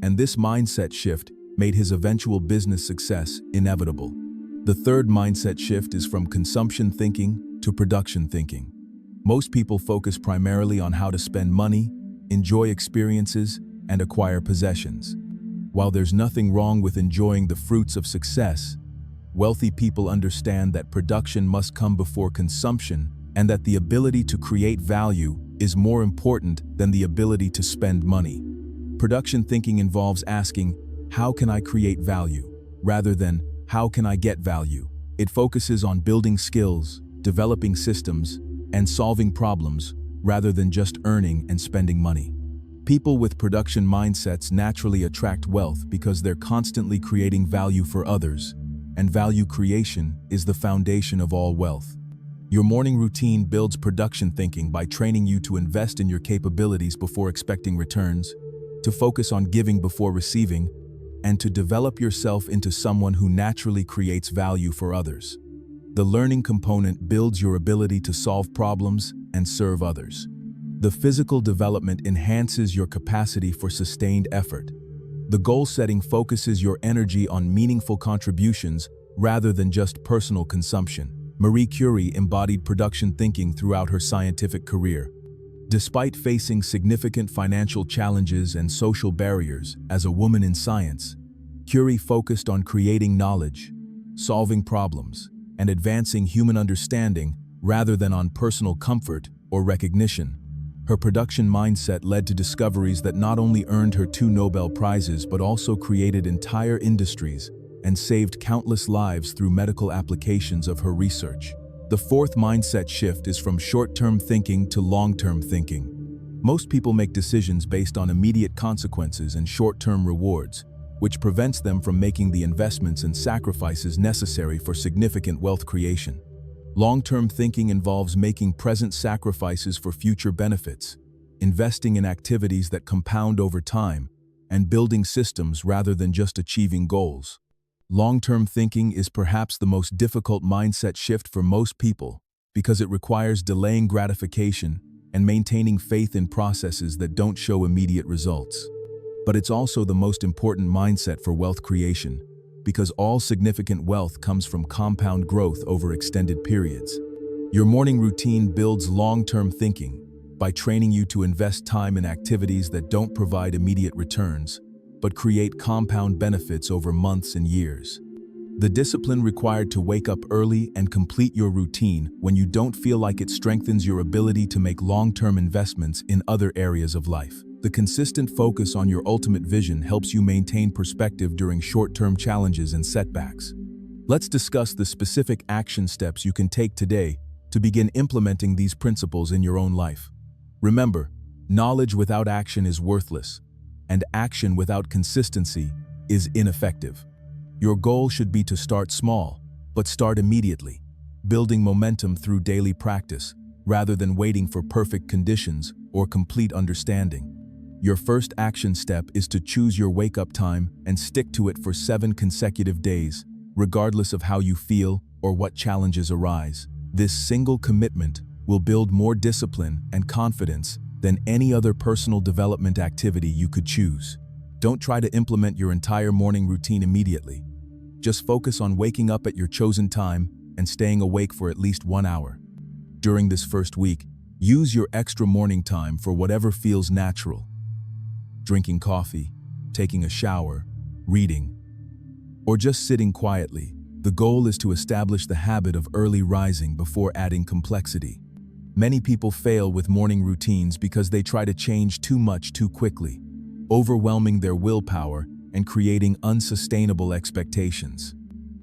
and this mindset shift made his eventual business success inevitable. The third mindset shift is from consumption thinking to production thinking. Most people focus primarily on how to spend money, enjoy experiences, and acquire possessions. While there's nothing wrong with enjoying the fruits of success, wealthy people understand that production must come before consumption and that the ability to create value is more important than the ability to spend money. Production thinking involves asking, how can I create value, rather than how can I get value? It focuses on building skills, developing systems, and solving problems, rather than just earning and spending money. People with production mindsets naturally attract wealth because they're constantly creating value for others, and value creation is the foundation of all wealth. Your morning routine builds production thinking by training you to invest in your capabilities before expecting returns, to focus on giving before receiving, and to develop yourself into someone who naturally creates value for others. The learning component builds your ability to solve problems and serve others. The physical development enhances your capacity for sustained effort. The goal setting focuses your energy on meaningful contributions rather than just personal consumption. Marie Curie embodied production thinking throughout her scientific career. Despite facing significant financial challenges and social barriers as a woman in science, Curie focused on creating knowledge, solving problems, and advancing human understanding rather than on personal comfort or recognition. Her production mindset led to discoveries that not only earned her 2 Nobel Prizes but also created entire industries and saved countless lives through medical applications of her research. The fourth mindset shift is from short-term thinking to long-term thinking. Most people make decisions based on immediate consequences and short-term rewards, which prevents them from making the investments and sacrifices necessary for significant wealth creation. Long-term thinking involves making present sacrifices for future benefits, investing in activities that compound over time, and building systems rather than just achieving goals. Long-term thinking is perhaps the most difficult mindset shift for most people because it requires delaying gratification and maintaining faith in processes that don't show immediate results. But it's also the most important mindset for wealth creation, because all significant wealth comes from compound growth over extended periods. Your morning routine builds long-term thinking by training you to invest time in activities that don't provide immediate returns, but create compound benefits over months and years. The discipline required to wake up early and complete your routine when you don't feel like it strengthens your ability to make long-term investments in other areas of life. The consistent focus on your ultimate vision helps you maintain perspective during short-term challenges and setbacks. Let's discuss the specific action steps you can take today to begin implementing these principles in your own life. Remember, knowledge without action is worthless, and action without consistency is ineffective. Your goal should be to start small, but start immediately, building momentum through daily practice, rather than waiting for perfect conditions or complete understanding. Your first action step is to choose your wake-up time and stick to it for 7 consecutive days, regardless of how you feel or what challenges arise. This single commitment will build more discipline and confidence than any other personal development activity you could choose. Don't try to implement your entire morning routine immediately. Just focus on waking up at your chosen time and staying awake for at least 1 hour. During this first week, use your extra morning time for whatever feels natural. Drinking coffee, taking a shower, reading, or just sitting quietly. The goal is to establish the habit of early rising before adding complexity. Many people fail with morning routines because they try to change too much too quickly, overwhelming their willpower and creating unsustainable expectations.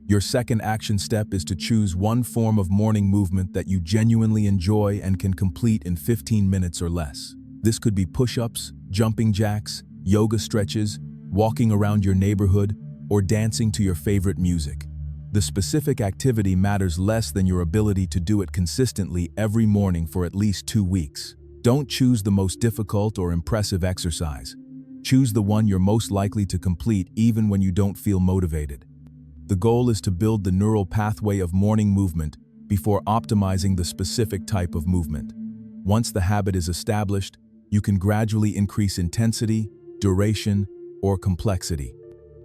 Your second action step is to choose one form of morning movement that you genuinely enjoy and can complete in 15 minutes or less. This could be push-ups, jumping jacks, yoga stretches, walking around your neighborhood, or dancing to your favorite music. The specific activity matters less than your ability to do it consistently every morning for at least 2 weeks. Don't choose the most difficult or impressive exercise. Choose the one you're most likely to complete even when you don't feel motivated. The goal is to build the neural pathway of morning movement before optimizing the specific type of movement. Once the habit is established, you can gradually increase intensity, duration, or complexity.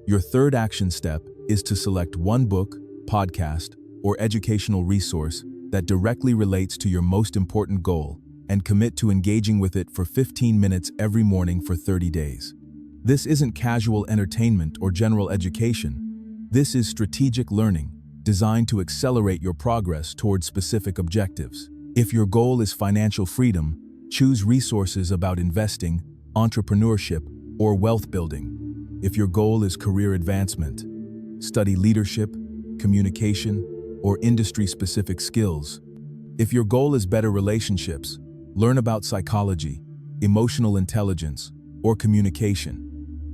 Your third action step is to select one book, podcast, or educational resource that directly relates to your most important goal and commit to engaging with it for 15 minutes every morning for 30 days. This isn't casual entertainment or general education. This is strategic learning, designed to accelerate your progress toward specific objectives. If your goal is financial freedom, choose resources about investing, entrepreneurship, or wealth building. If your goal is career advancement, study leadership, communication, or industry-specific skills. If your goal is better relationships, learn about psychology, emotional intelligence, or communication.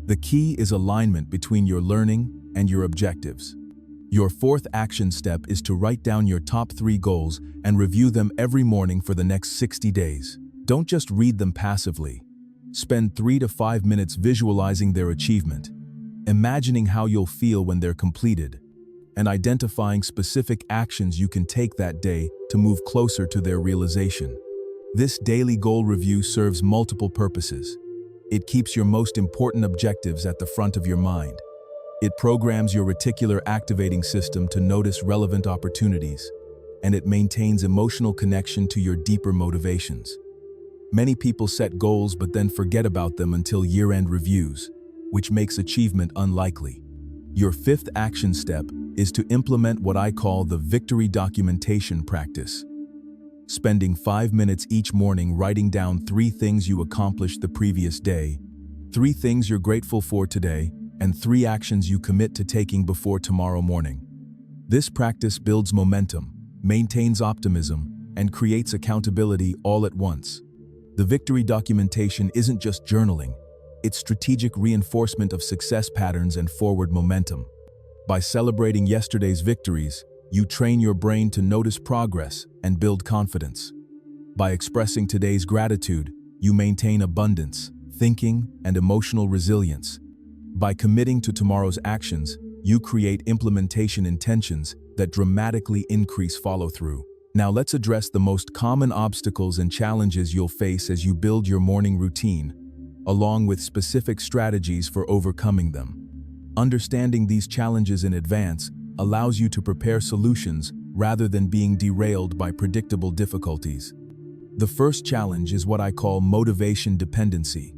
The key is alignment between your learning and your objectives. Your fourth action step is to write down your top 3 goals and review them every morning for the next 60 days. Don't just read them passively. Spend 3 to 5 minutes visualizing their achievement, imagining how you'll feel when they're completed, and identifying specific actions you can take that day to move closer to their realization. This daily goal review serves multiple purposes. It keeps your most important objectives at the front of your mind. It programs your reticular activating system to notice relevant opportunities, and it maintains emotional connection to your deeper motivations. Many people set goals but then forget about them until year-end reviews, which makes achievement unlikely. Your fifth action step is to implement what I call the victory documentation practice. Spending 5 minutes each morning writing down 3 things you accomplished the previous day, 3 things you're grateful for today, and 3 actions you commit to taking before tomorrow morning. This practice builds momentum, maintains optimism, and creates accountability all at once. The victory documentation isn't just journaling, it's strategic reinforcement of success patterns and forward momentum. By celebrating yesterday's victories, you train your brain to notice progress and build confidence. By expressing today's gratitude, you maintain abundance, thinking, and emotional resilience. By committing to tomorrow's actions, you create implementation intentions that dramatically increase follow-through. Now let's address the most common obstacles and challenges you'll face as you build your morning routine, along with specific strategies for overcoming them. Understanding these challenges in advance allows you to prepare solutions rather than being derailed by predictable difficulties. The first challenge is what I call motivation dependency.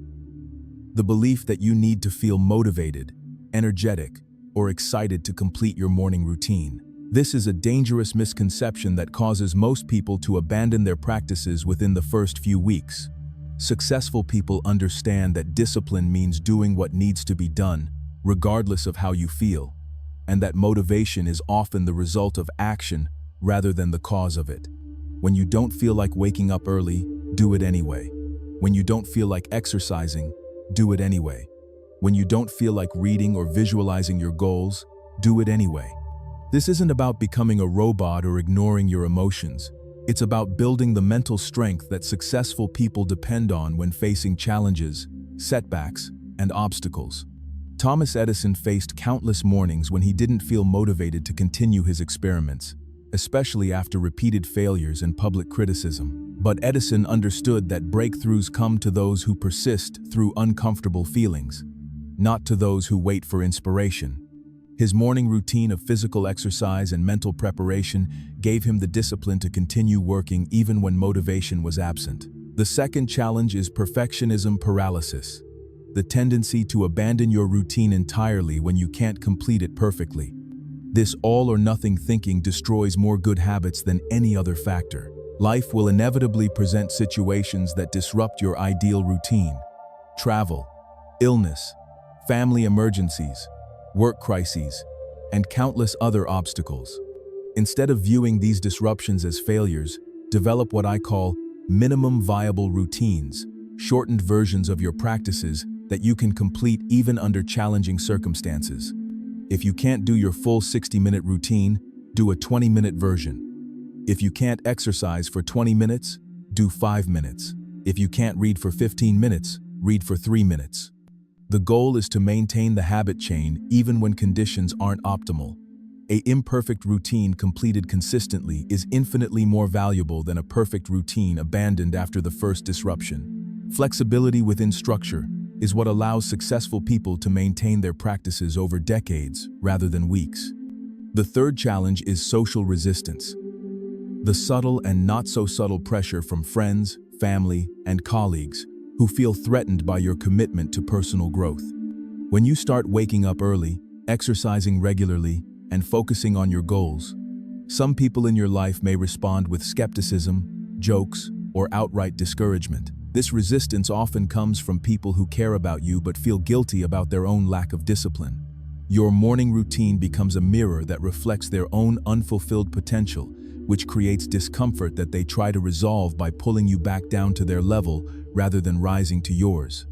The belief that you need to feel motivated, energetic, or excited to complete your morning routine. This is a dangerous misconception that causes most people to abandon their practices within the first few weeks. Successful people understand that discipline means doing what needs to be done, regardless of how you feel, and that motivation is often the result of action rather than the cause of it. When you don't feel like waking up early, do it anyway. When you don't feel like exercising, do it anyway. When you don't feel like reading or visualizing your goals, do it anyway. This isn't about becoming a robot or ignoring your emotions. It's about building the mental strength that successful people depend on when facing challenges, setbacks, and obstacles. Thomas Edison faced countless mornings when he didn't feel motivated to continue his experiments, especially after repeated failures and public criticism. But Edison understood that breakthroughs come to those who persist through uncomfortable feelings, not to those who wait for inspiration. His morning routine of physical exercise and mental preparation gave him the discipline to continue working even when motivation was absent. The second challenge is perfectionism paralysis, the tendency to abandon your routine entirely when you can't complete it perfectly. This all-or-nothing thinking destroys more good habits than any other factor. Life will inevitably present situations that disrupt your ideal routine. Travel, illness, family emergencies, work crises, and countless other obstacles. Instead of viewing these disruptions as failures, develop what I call minimum viable routines, shortened versions of your practices that you can complete even under challenging circumstances. If you can't do your full 60-minute routine, do a 20-minute version. If you can't exercise for 20 minutes, do 5 minutes. If you can't read for 15 minutes, read for 3 minutes. The goal is to maintain the habit chain even when conditions aren't optimal. An imperfect routine completed consistently is infinitely more valuable than a perfect routine abandoned after the first disruption. Flexibility within structure is what allows successful people to maintain their practices over decades rather than weeks. The third challenge is social resistance. The subtle and not-so-subtle pressure from friends, family, and colleagues who feel threatened by your commitment to personal growth. When you start waking up early, exercising regularly, and focusing on your goals, some people in your life may respond with skepticism, jokes, or outright discouragement. This resistance often comes from people who care about you but feel guilty about their own lack of discipline. Your morning routine becomes a mirror that reflects their own unfulfilled potential, which creates discomfort that they try to resolve by pulling you back down to their level rather than rising to yours.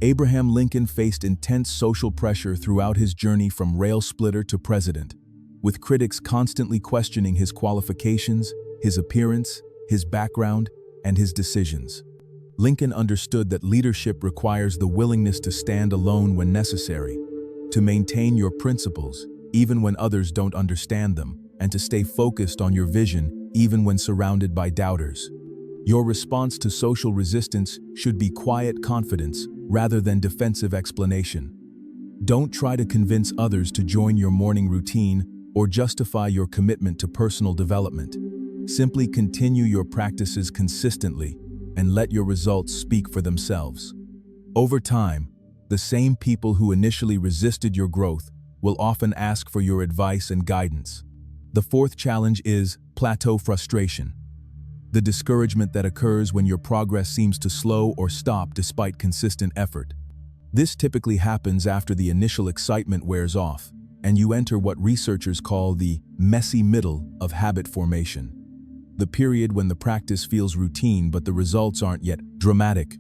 Abraham Lincoln faced intense social pressure throughout his journey from rail splitter to president, with critics constantly questioning his qualifications, his appearance, his background, and his decisions. Lincoln understood that leadership requires the willingness to stand alone when necessary, to maintain your principles even when others don't understand them, and to stay focused on your vision even when surrounded by doubters. Your response to social resistance should be quiet confidence rather than defensive explanation. Don't try to convince others to join your morning routine or justify your commitment to personal development. Simply continue your practices consistently and let your results speak for themselves. Over time, the same people who initially resisted your growth will often ask for your advice and guidance. The fourth challenge is plateau frustration, the discouragement that occurs when your progress seems to slow or stop despite consistent effort. This typically happens after the initial excitement wears off, and you enter what researchers call the messy middle of habit formation, the period when the practice feels routine but the results aren't yet dramatic.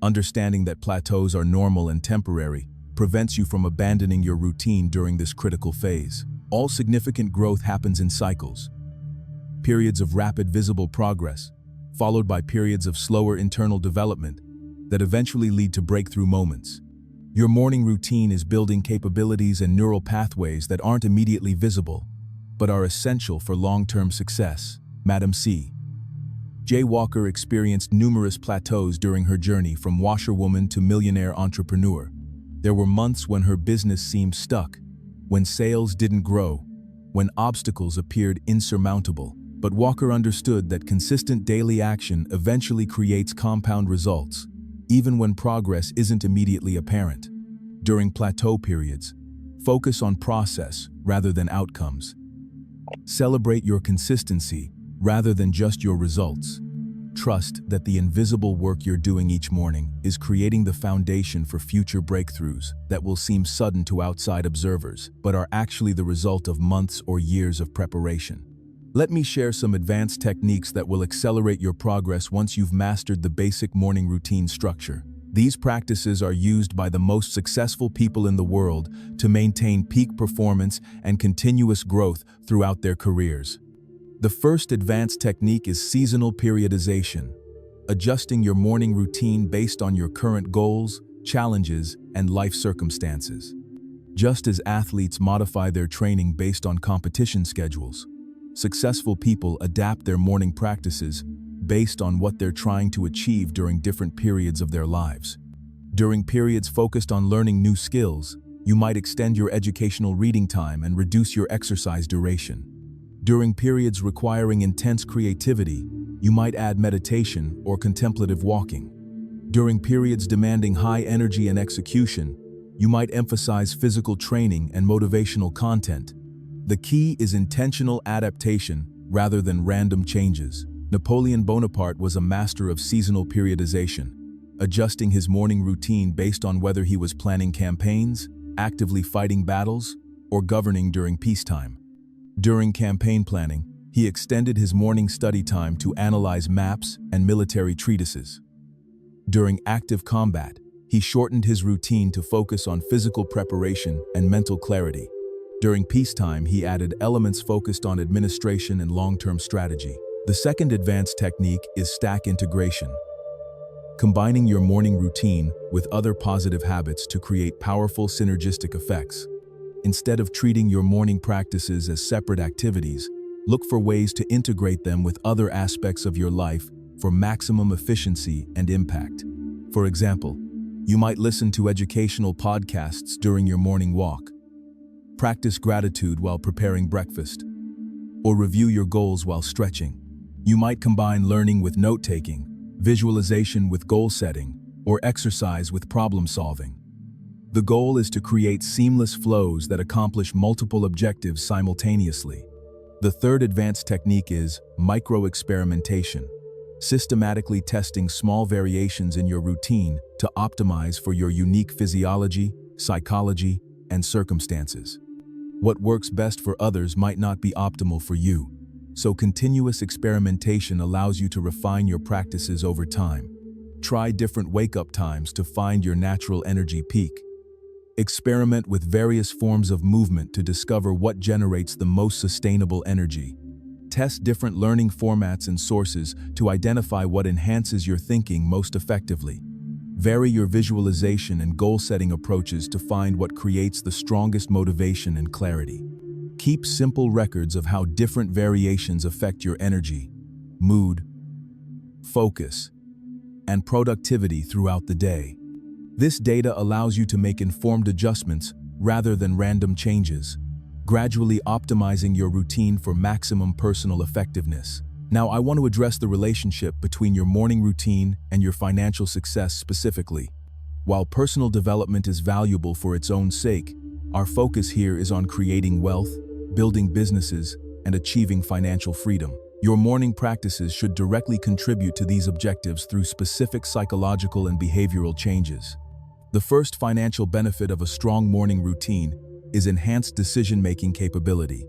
Understanding that plateaus are normal and temporary prevents you from abandoning your routine during this critical phase. All significant growth happens in cycles. Periods of rapid visible progress, followed by periods of slower internal development that eventually lead to breakthrough moments. Your morning routine is building capabilities and neural pathways that aren't immediately visible, but are essential for long-term success. Madam C. J. Walker experienced numerous plateaus during her journey from washerwoman to millionaire entrepreneur. There were months when her business seemed stuck, when sales didn't grow, when obstacles appeared insurmountable. But Walker understood that consistent daily action eventually creates compound results, even when progress isn't immediately apparent. During plateau periods, focus on process rather than outcomes. Celebrate your consistency rather than just your results. Trust that the invisible work you're doing each morning is creating the foundation for future breakthroughs that will seem sudden to outside observers, but are actually the result of months or years of preparation. Let me share some advanced techniques that will accelerate your progress once you've mastered the basic morning routine structure. These practices are used by the most successful people in the world to maintain peak performance and continuous growth throughout their careers. The first advanced technique is seasonal periodization, adjusting your morning routine based on your current goals, challenges, and life circumstances. Just as athletes modify their training based on competition schedules, successful people adapt their morning practices based on what they're trying to achieve during different periods of their lives. During periods focused on learning new skills, you might extend your educational reading time and reduce your exercise duration. During periods requiring intense creativity, you might add meditation or contemplative walking. During periods demanding high energy and execution, you might emphasize physical training and motivational content. The key is intentional adaptation rather than random changes. Napoleon Bonaparte was a master of seasonal periodization, adjusting his morning routine based on whether he was planning campaigns, actively fighting battles, or governing during peacetime. During campaign planning, he extended his morning study time to analyze maps and military treatises. During active combat, he shortened his routine to focus on physical preparation and mental clarity. During peacetime, he added elements focused on administration and long-term strategy. The second advanced technique is stack integration, combining your morning routine with other positive habits to create powerful synergistic effects. Instead of treating your morning practices as separate activities, look for ways to integrate them with other aspects of your life for maximum efficiency and impact. For example, you might listen to educational podcasts during your morning walk, practice gratitude while preparing breakfast, or review your goals while stretching. You might combine learning with note-taking, visualization with goal setting, or exercise with problem solving. The goal is to create seamless flows that accomplish multiple objectives simultaneously. The third advanced technique is micro-experimentation, systematically testing small variations in your routine to optimize for your unique physiology, psychology, and circumstances. What works best for others might not be optimal for you, so continuous experimentation allows you to refine your practices over time. Try different wake-up times to find your natural energy peak. Experiment with various forms of movement to discover what generates the most sustainable energy. Test different learning formats and sources to identify what enhances your thinking most effectively. Vary your visualization and goal-setting approaches to find what creates the strongest motivation and clarity. Keep simple records of how different variations affect your energy, mood, focus, and productivity throughout the day. This data allows you to make informed adjustments rather than random changes, gradually optimizing your routine for maximum personal effectiveness. Now, I want to address the relationship between your morning routine and your financial success specifically. While personal development is valuable for its own sake, our focus here is on creating wealth, building businesses, and achieving financial freedom. Your morning practices should directly contribute to these objectives through specific psychological and behavioral changes. The first financial benefit of a strong morning routine is enhanced decision-making capability.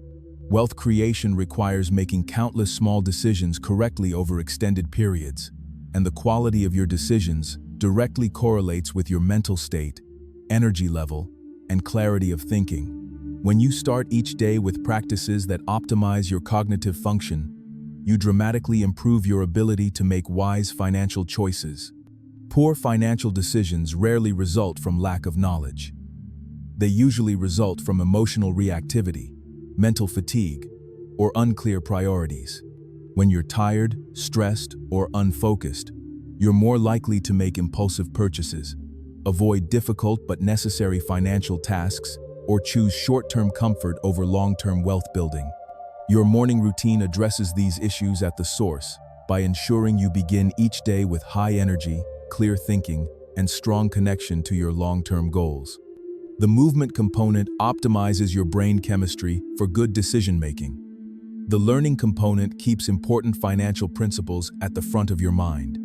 Wealth creation requires making countless small decisions correctly over extended periods, and the quality of your decisions directly correlates with your mental state, energy level, and clarity of thinking. When you start each day with practices that optimize your cognitive function, you dramatically improve your ability to make wise financial choices. Poor financial decisions rarely result from lack of knowledge. They usually result from emotional reactivity, mental fatigue, or unclear priorities. When you're tired, stressed, or unfocused, you're more likely to make impulsive purchases, avoid difficult but necessary financial tasks, or choose short-term comfort over long-term wealth building. Your morning routine addresses these issues at the source by ensuring you begin each day with high energy, clear thinking, and strong connection to your long-term goals. The movement component optimizes your brain chemistry for good decision-making. The learning component keeps important financial principles at the front of your mind.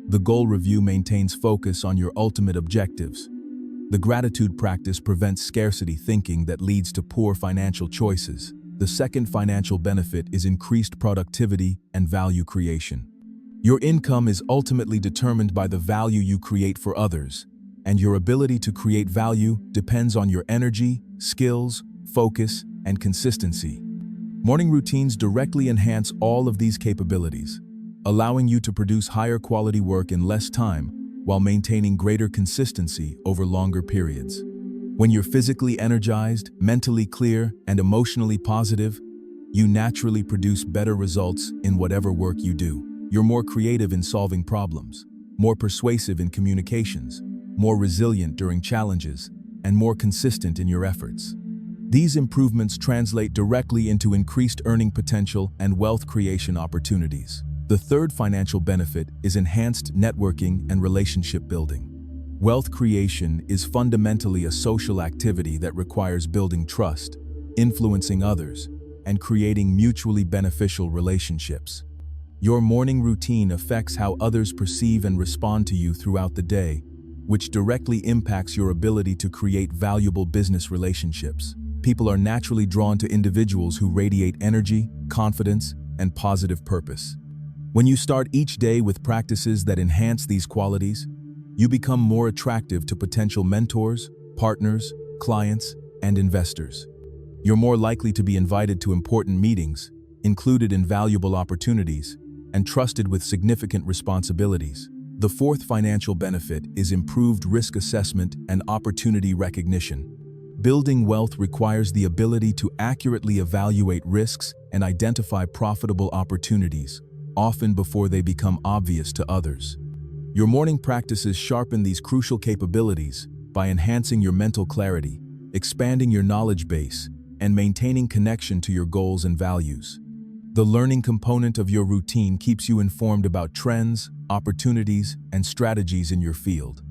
The goal review maintains focus on your ultimate objectives. The gratitude practice prevents scarcity thinking that leads to poor financial choices. The second financial benefit is increased productivity and value creation. Your income is ultimately determined by the value you create for others, and your ability to create value depends on your energy, skills, focus, and consistency. Morning routines directly enhance all of these capabilities, allowing you to produce higher quality work in less time while maintaining greater consistency over longer periods. When you're physically energized, mentally clear, and emotionally positive, you naturally produce better results in whatever work you do. You're more creative in solving problems, more persuasive in communications, more resilient during challenges, and more consistent in your efforts. These improvements translate directly into increased earning potential and wealth creation opportunities. The third financial benefit is enhanced networking and relationship building. Wealth creation is fundamentally a social activity that requires building trust, influencing others, and creating mutually beneficial relationships. Your morning routine affects how others perceive and respond to you throughout the day, which directly impacts your ability to create valuable business relationships. People are naturally drawn to individuals who radiate energy, confidence, and positive purpose. When you start each day with practices that enhance these qualities, you become more attractive to potential mentors, partners, clients, and investors. You're more likely to be invited to important meetings, included in valuable opportunities, and trusted with significant responsibilities. The fourth financial benefit is improved risk assessment and opportunity recognition. Building wealth requires the ability to accurately evaluate risks and identify profitable opportunities, often before they become obvious to others. Your morning practices sharpen these crucial capabilities by enhancing your mental clarity, expanding your knowledge base, and maintaining connection to your goals and values. The learning component of your routine keeps you informed about trends, opportunities, and strategies in your field.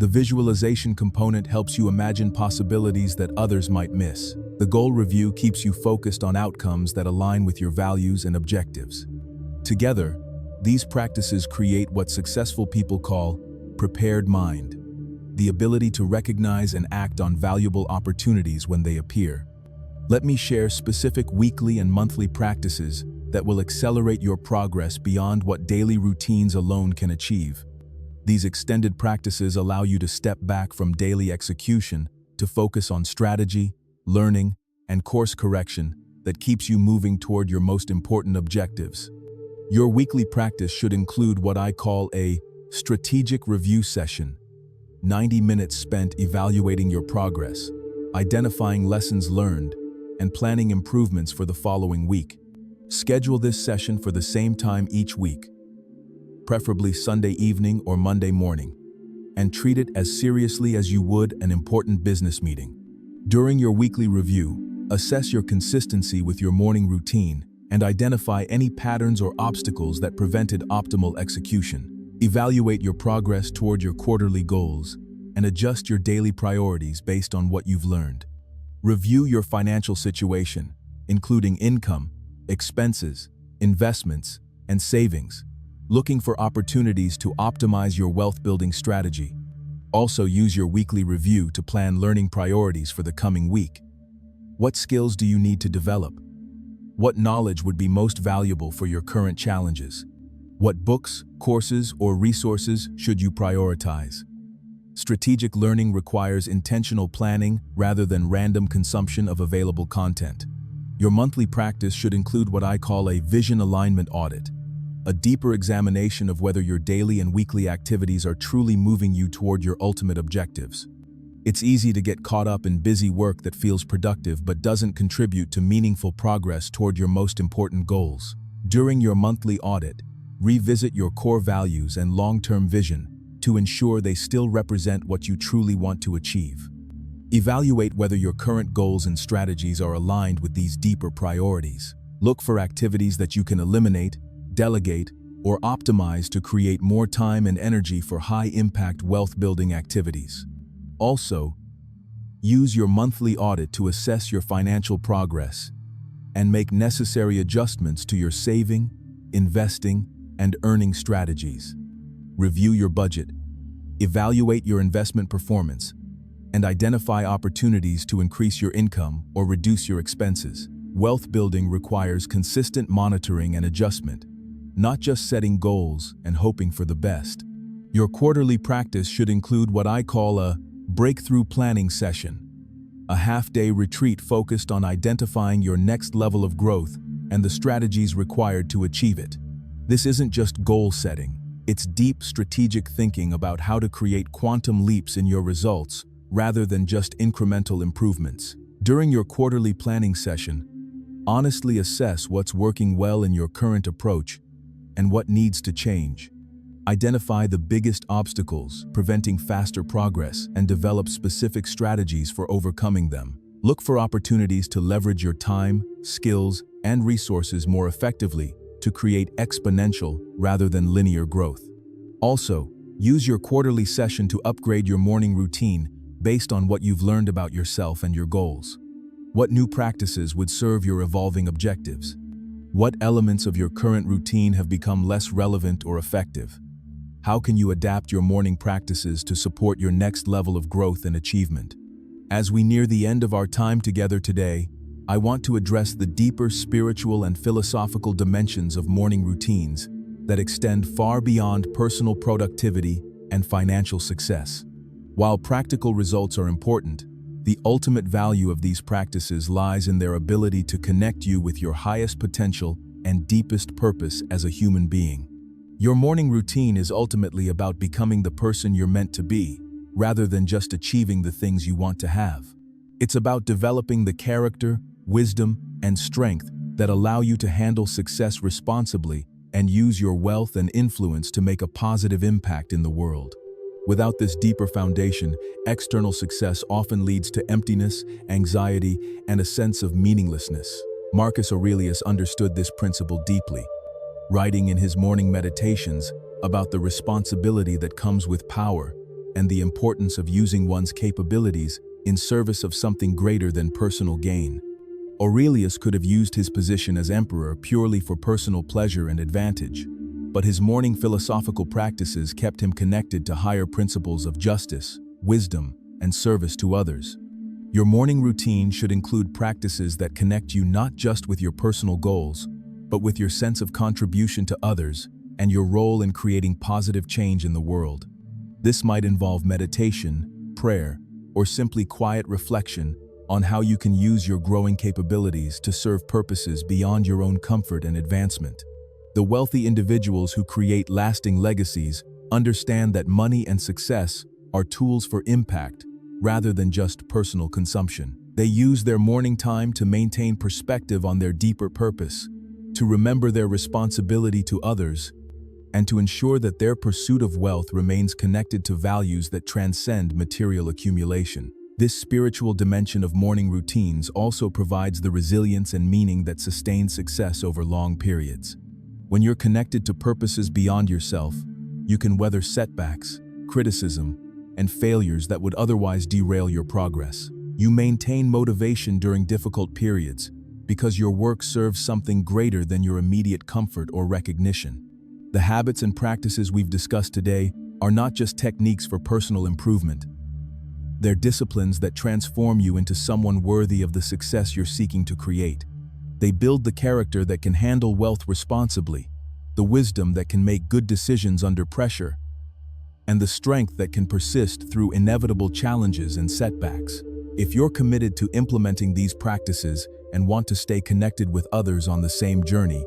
The visualization component helps you imagine possibilities that others might miss. The goal review keeps you focused on outcomes that align with your values and objectives. Together, these practices create what successful people call prepared mind, the ability to recognize and act on valuable opportunities when they appear. Let me share specific weekly and monthly practices that will accelerate your progress beyond what daily routines alone can achieve. These extended practices allow you to step back from daily execution to focus on strategy, learning, and course correction that keeps you moving toward your most important objectives. Your weekly practice should include what I call a strategic review session, 90 minutes spent evaluating your progress, identifying lessons learned, and planning improvements for the following week. Schedule this session for the same time each week, preferably Sunday evening or Monday morning, and treat it as seriously as you would an important business meeting. During your weekly review, assess your consistency with your morning routine and identify any patterns or obstacles that prevented optimal execution. Evaluate your progress toward your quarterly goals and adjust your daily priorities based on what you've learned. Review your financial situation, including income, expenses, investments, and savings, looking for opportunities to optimize your wealth-building strategy. Also use your weekly review to plan learning priorities for the coming week. What skills do you need to develop? What knowledge would be most valuable for your current challenges? What books, courses, or resources should you prioritize? Strategic learning requires intentional planning rather than random consumption of available content. Your monthly practice should include what I call a vision alignment audit, a deeper examination of whether your daily and weekly activities are truly moving you toward your ultimate objectives. It's easy to get caught up in busy work that feels productive but doesn't contribute to meaningful progress toward your most important goals. During your monthly audit, revisit your core values and long-term vision to ensure they still represent what you truly want to achieve. Evaluate whether your current goals and strategies are aligned with these deeper priorities. Look for activities that you can eliminate, delegate, or optimize to create more time and energy for high-impact wealth-building activities. Also, use your monthly audit to assess your financial progress and make necessary adjustments to your saving, investing, and earning strategies. Review your budget, evaluate your investment performance, and identify opportunities to increase your income or reduce your expenses. Wealth building requires consistent monitoring and adjustment, not just setting goals and hoping for the best. Your quarterly practice should include what I call a breakthrough planning session, a half-day retreat focused on identifying your next level of growth and the strategies required to achieve it. This isn't just goal setting. It's deep strategic thinking about how to create quantum leaps in your results rather than just incremental improvements. During your quarterly planning session, honestly assess what's working well in your current approach and what needs to change. Identify the biggest obstacles preventing faster progress and develop specific strategies for overcoming them. Look for opportunities to leverage your time, skills, and resources more effectively to create exponential rather than linear growth. Also, use your quarterly session to upgrade your morning routine based on what you've learned about yourself and your goals. What new practices would serve your evolving objectives? What elements of your current routine have become less relevant or effective? How can you adapt your morning practices to support your next level of growth and achievement? As we near the end of our time together today, I want to address the deeper spiritual and philosophical dimensions of morning routines that extend far beyond personal productivity and financial success. While practical results are important, the ultimate value of these practices lies in their ability to connect you with your highest potential and deepest purpose as a human being. Your morning routine is ultimately about becoming the person you're meant to be, rather than just achieving the things you want to have. It's about developing the character, wisdom, and strength that allow you to handle success responsibly and use your wealth and influence to make a positive impact in the world. Without this deeper foundation, external success often leads to emptiness, anxiety, and a sense of meaninglessness. Marcus Aurelius understood this principle deeply, writing in his morning meditations about the responsibility that comes with power. and the importance of using one's capabilities in service of something greater than personal gain. Aurelius could have used his position as emperor purely for personal pleasure and advantage, but his morning philosophical practices kept him connected to higher principles of justice, wisdom, and service to others. Your morning routine should include practices that connect you not just with your personal goals, but with your sense of contribution to others and your role in creating positive change in the world. This might involve meditation, prayer, or simply quiet reflection on how you can use your growing capabilities to serve purposes beyond your own comfort and advancement. The wealthy individuals who create lasting legacies understand that money and success are tools for impact rather than just personal consumption. They use their morning time to maintain perspective on their deeper purpose, to remember their responsibility to others, and to ensure that their pursuit of wealth remains connected to values that transcend material accumulation. This spiritual dimension of morning routines also provides the resilience and meaning that sustain success over long periods. When you're connected to purposes beyond yourself, you can weather setbacks, criticism, and failures that would otherwise derail your progress. You maintain motivation during difficult periods because your work serves something greater than your immediate comfort or recognition. The habits and practices we've discussed today are not just techniques for personal improvement. They're disciplines that transform you into someone worthy of the success you're seeking to create. They build the character that can handle wealth responsibly, the wisdom that can make good decisions under pressure, and the strength that can persist through inevitable challenges and setbacks. If you're committed to implementing these practices and want to stay connected with others on the same journey,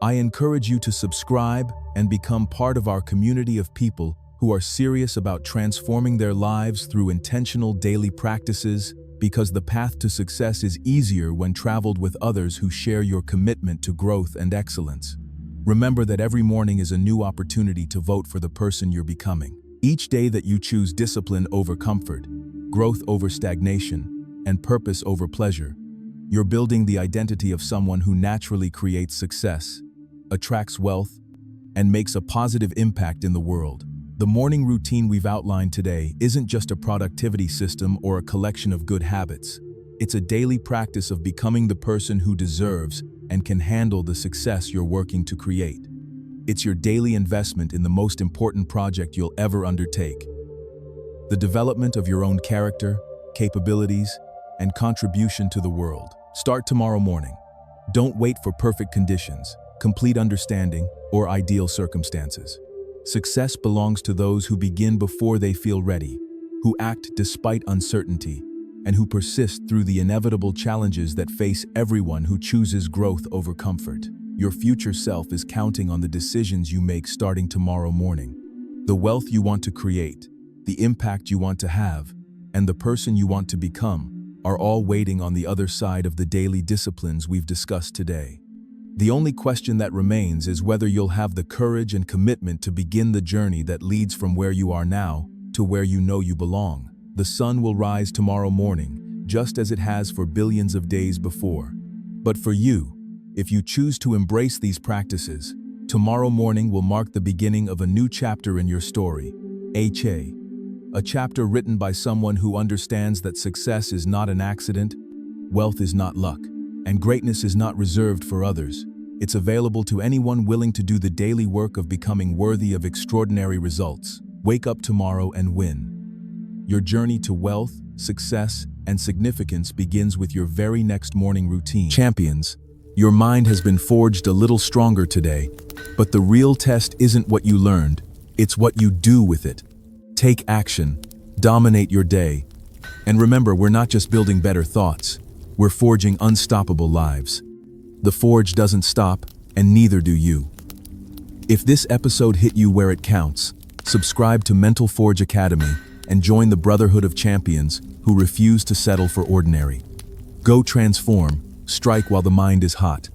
I encourage you to subscribe and become part of our community of people who are serious about transforming their lives through intentional daily practices, because the path to success is easier when traveled with others who share your commitment to growth and excellence. Remember that every morning is a new opportunity to vote for the person you're becoming. Each day that you choose discipline over comfort, growth over stagnation, and purpose over pleasure, you're building the identity of someone who naturally creates success, attracts wealth, and makes a positive impact in the world. The morning routine we've outlined today isn't just a productivity system or a collection of good habits. It's a daily practice of becoming the person who deserves and can handle the success you're working to create. It's your daily investment in the most important project you'll ever undertake: the development of your own character, capabilities, and contribution to the world. Start tomorrow morning. Don't wait for perfect conditions, complete understanding, or ideal circumstances. Success belongs to those who begin before they feel ready, who act despite uncertainty, and who persist through the inevitable challenges that face everyone who chooses growth over comfort. Your future self is counting on the decisions you make starting tomorrow morning. The wealth you want to create, the impact you want to have, and the person you want to become are all waiting on the other side of the daily disciplines we've discussed today. The only question that remains is whether you'll have the courage and commitment to begin the journey that leads from where you are now to where you know you belong. The sun will rise tomorrow morning, just as it has for billions of days before. But for you, if you choose to embrace these practices, tomorrow morning will mark the beginning of a new chapter in your story. A chapter written by someone who understands that success is not an accident, wealth is not luck, and greatness is not reserved for others. It's available to anyone willing to do the daily work of becoming worthy of extraordinary results. Wake up tomorrow and win. Your journey to wealth, success, and significance begins with your very next morning routine. Champions, your mind has been forged a little stronger today, but the real test isn't what you learned, it's what you do with it. Take action, dominate your day, and remember, we're not just building better thoughts, we're forging unstoppable lives. The forge doesn't stop, and neither do you. If this episode hit you where it counts, subscribe to Mental Forge Academy and join the Brotherhood of Champions who refuse to settle for ordinary. Go transform, strike while the mind is hot,